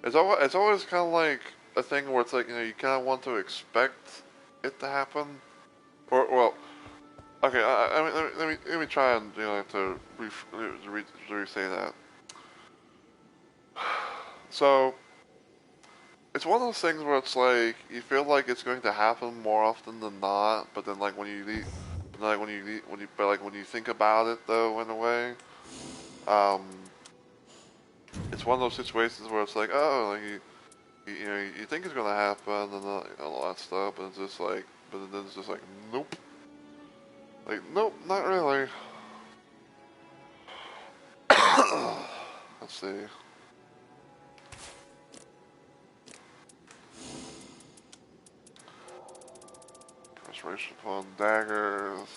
it's always kind of like a thing where it's like, you kind of want to expect it to happen, or, well, okay, I mean, let me try and, to re-say that. So it's one of those things where it's like you feel like it's going to happen more often than not, but then like when you leave, but like when you think about it though, in a way, um, it's one of those situations where it's like, oh, like you know, you think it's gonna happen and all that stuff, but it's just like, but then it's just like, nope, like nope, not really. Let's see. Restoration upon daggers.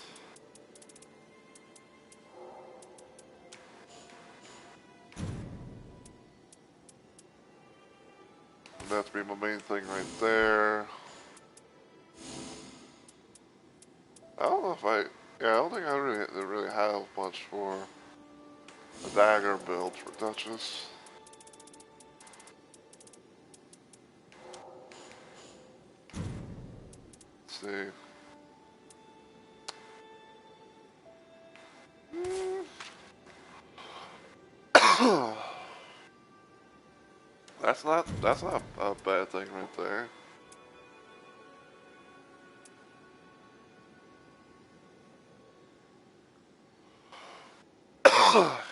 That'd be my main thing right there. I don't know if yeah, I don't think I really have much for a dagger build for Duchess. Let's see. That's not a bad thing right there.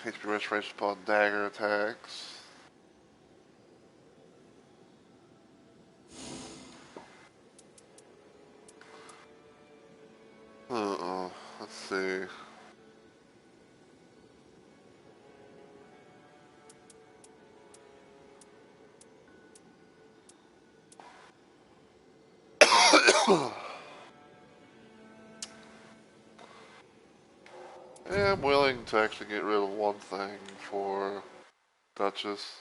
HP restoration upon dagger attacks. Let's see. Yeah, I'm willing to actually get rid of one thing for Duchess.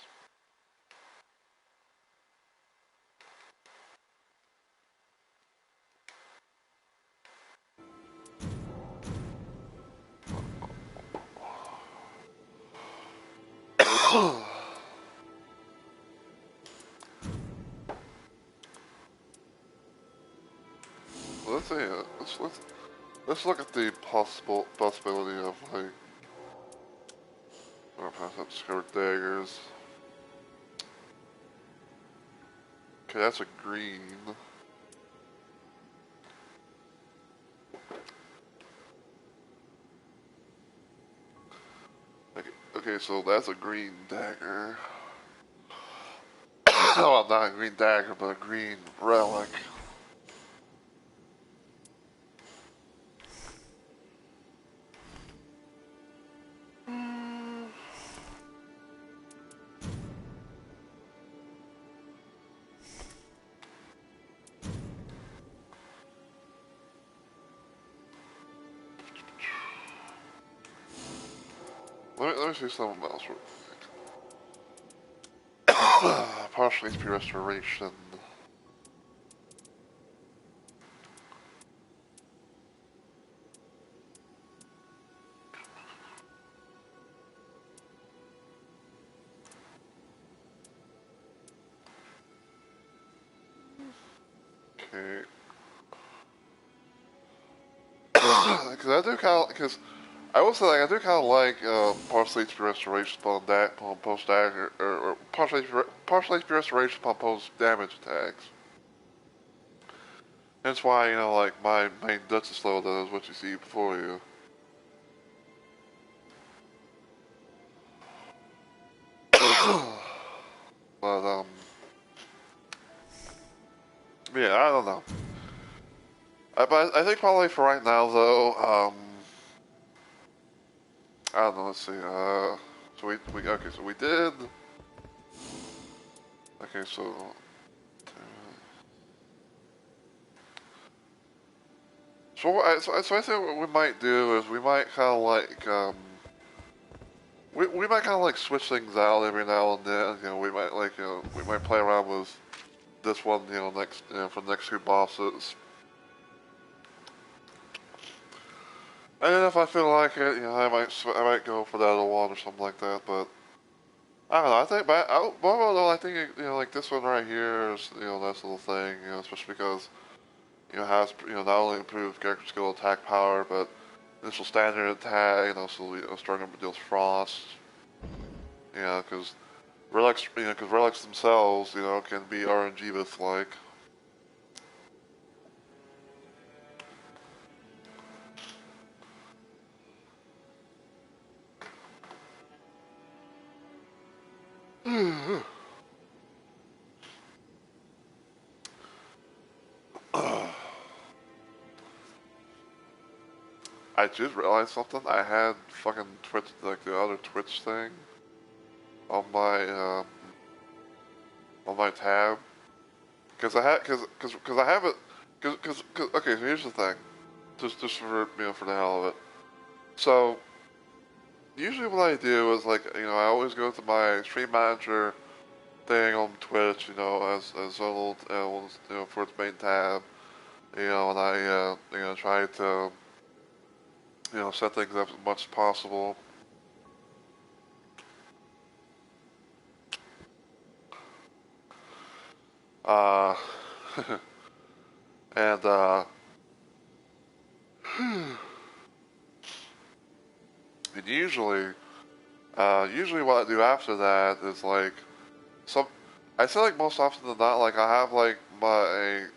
Let's see. Let's look at the possibility of like, pass up discovered daggers. Okay, that's a green. Okay, so that's a green dagger. Oh, not a green dagger, but a green relic. Let me see something else real quick. Partial HP restoration. Okay. Because I do kind of, because I will say, like, I do kind of like partial HP restoration upon post dagger, or partial HP restoration upon post damage attacks. That's why, you know, like, my main Duchess level does what you see before you. But, yeah, I don't know. But I think probably for right now, though, I don't know, let's see, okay, so we did, okay, so I think what we might do is we might kind of like, we might kind of like switch things out every now and then, you know, we might like, you know, we might play around with this one, you know, next, you know, for the next two bosses. And then if I feel like it, you know, I might go for the other one or something like that. But I don't know. I think, overall, I think you know, like this one right here is, you know, nice little thing. You know, especially because you know has, you know, not only improved character skill, attack power, but initial standard attack, and also, you know, stronger deals frost. You know, because relics, because relics themselves, can be RNG like. I just realized something. I had fucking Twitch, like the other Twitch thing, on my tab, because I had, because I have it, because okay. So here's the thing, just for for the hell of it. So usually what I do is like I always go to my stream manager thing on Twitch, as a little for its main tab, and I try to set things up as much as possible. Uh, and and usually what I do after that is like some. I say like most often than not, like I have like my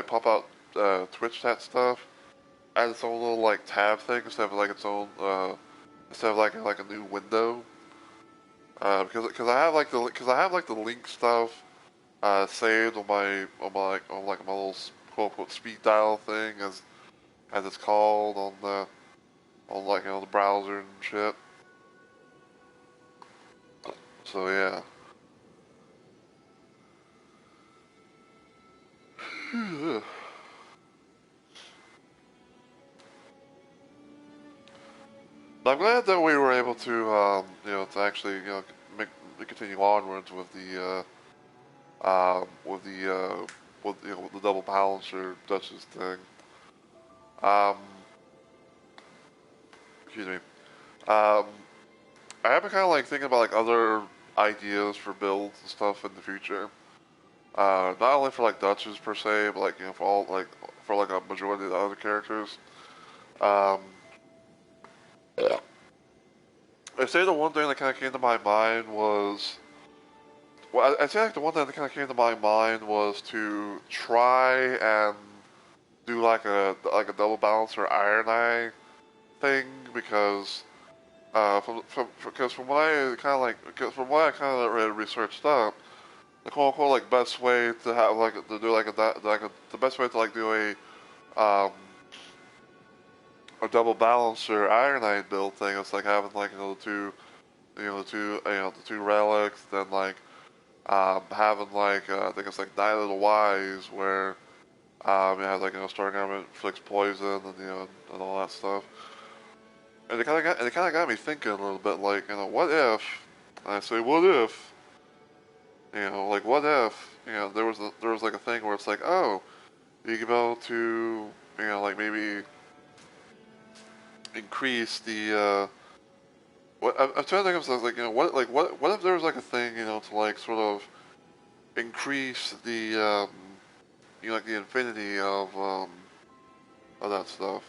pop out Twitch chat stuff as its own little like tab thing instead of like its own instead of like a new window. Because I have like the link stuff saved on my little quote unquote speed dial thing as it's called on like the browser and shit. So yeah. But I'm glad that we were able to to actually make, continue onwards with with the double balancer Duchess thing. Um, excuse me. Um, I have been kind of like thinking about like other ideas for builds and stuff in the future. Not only for like Duchess per se, but like for all like for like a majority of the other characters. Um, yeah. I'd say the one thing that kind of came to my mind was, well, I'd say like the one thing that kind of came to my mind was to try and do like a double balancer Iron Eye thing because from what I kind of like from what I kind of researched up, the quote unquote like best way to have like to do the best way to like do a double balancer Iron Eye build thing is like having like the two relics, then like having like I think it's like Nine Little Wise where you have like Star Garment inflicts poison and and all that stuff. And it kind of got me thinking a little bit like what if, and I say what if, like what if there was like a thing where it's like, oh, you could be able to like maybe increase the I'm trying to think of something like what if there was like a thing to like sort of increase the like the infinity of that stuff.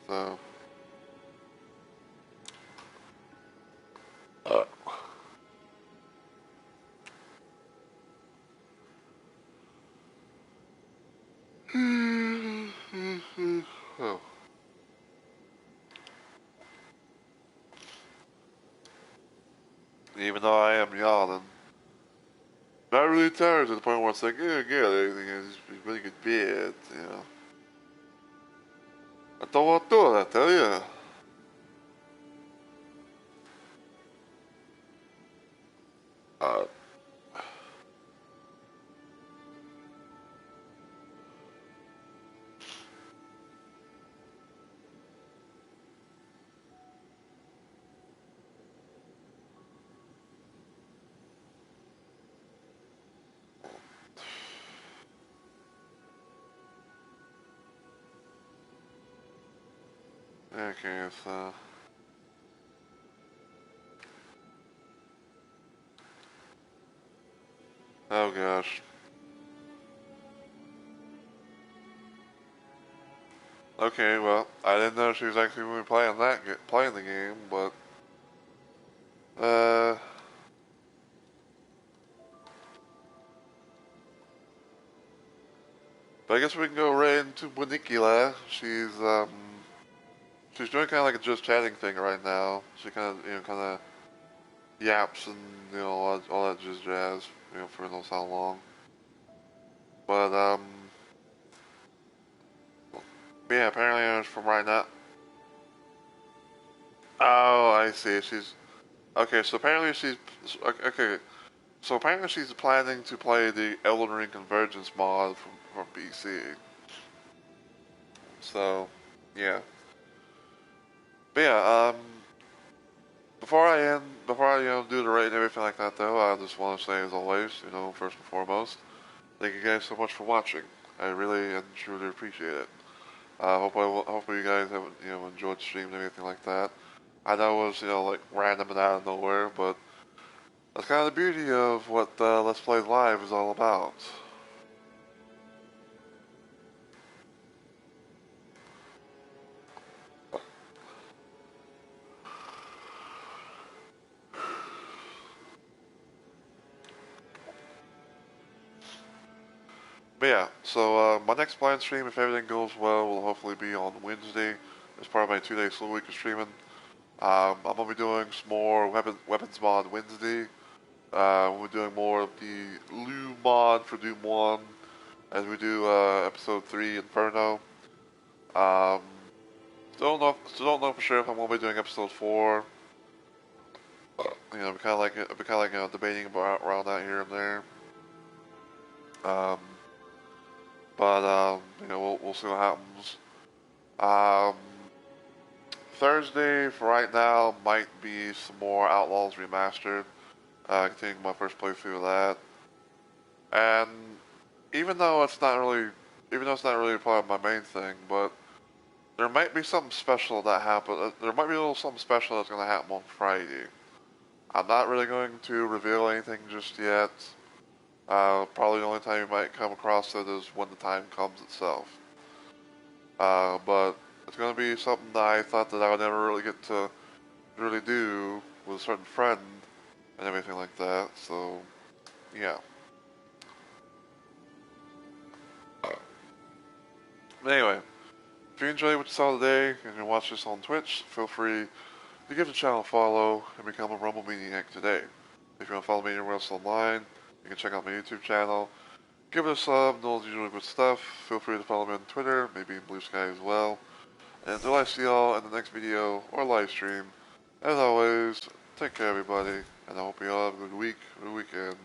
So oh. Even though I am yawning, not really tired to the point where it's like, yeah, everything is really good bed. I don't want to do that, I tell you. Uh, Okay, so... Oh gosh. Okay, well, I didn't know she was actually going to be playing the game, but... Uh... But I guess we can go right into Bunikila. She's doing kind of like a just chatting thing right now. She kind of, kind of yaps and, all that just jazz, for knows how long. But, yeah, apparently it's from right now. Oh, I see. Okay, so apparently okay, so apparently she's planning to play the Elden Ring Convergence mod from PC. So, yeah. But yeah, before I, do the rate and everything like that though, I just want to say as always, first and foremost, thank you guys so much for watching. I really and truly appreciate it. Hopefully you guys have, enjoyed the stream and everything like that. I know it was, like random and out of nowhere, but that's kind of the beauty of what Let's Play Live is all about. But yeah, so my next planned stream, if everything goes well, will hopefully be on Wednesday as part of my 2-day slow week of streaming. I'm gonna be doing some more weapons mod Wednesday. We're doing more of the Lou mod for Doom 1 as we do episode 3 Inferno. Um, still don't know for sure if I'm gonna be doing episode 4. I've been kind of like debating around that here and there. Um, but we'll see what happens. Um, Thursday for right now might be some more Outlaws Remastered. Continuing my first playthrough of that. And even though it's not really part of my main thing, but there might be something special that happen. There might be a little something special that's going to happen on Friday. I'm not really going to reveal anything just yet. Probably the only time you might come across it is when the time comes itself. But it's going to be something that I thought that I would never really get to really do with a certain friend and everything like that. So, yeah. Anyway, if you enjoyed what you saw today and you watch this on Twitch, feel free to give the channel a follow and become a Rumble Maniac today. If you want to follow me anywhere else online, you can check out my YouTube channel. Give it a sub, know all the usual good stuff. Feel free to follow me on Twitter, maybe in Blue Sky as well. And until I see y'all in the next video or live stream, as always, take care everybody, and I hope you all have a good week or weekend.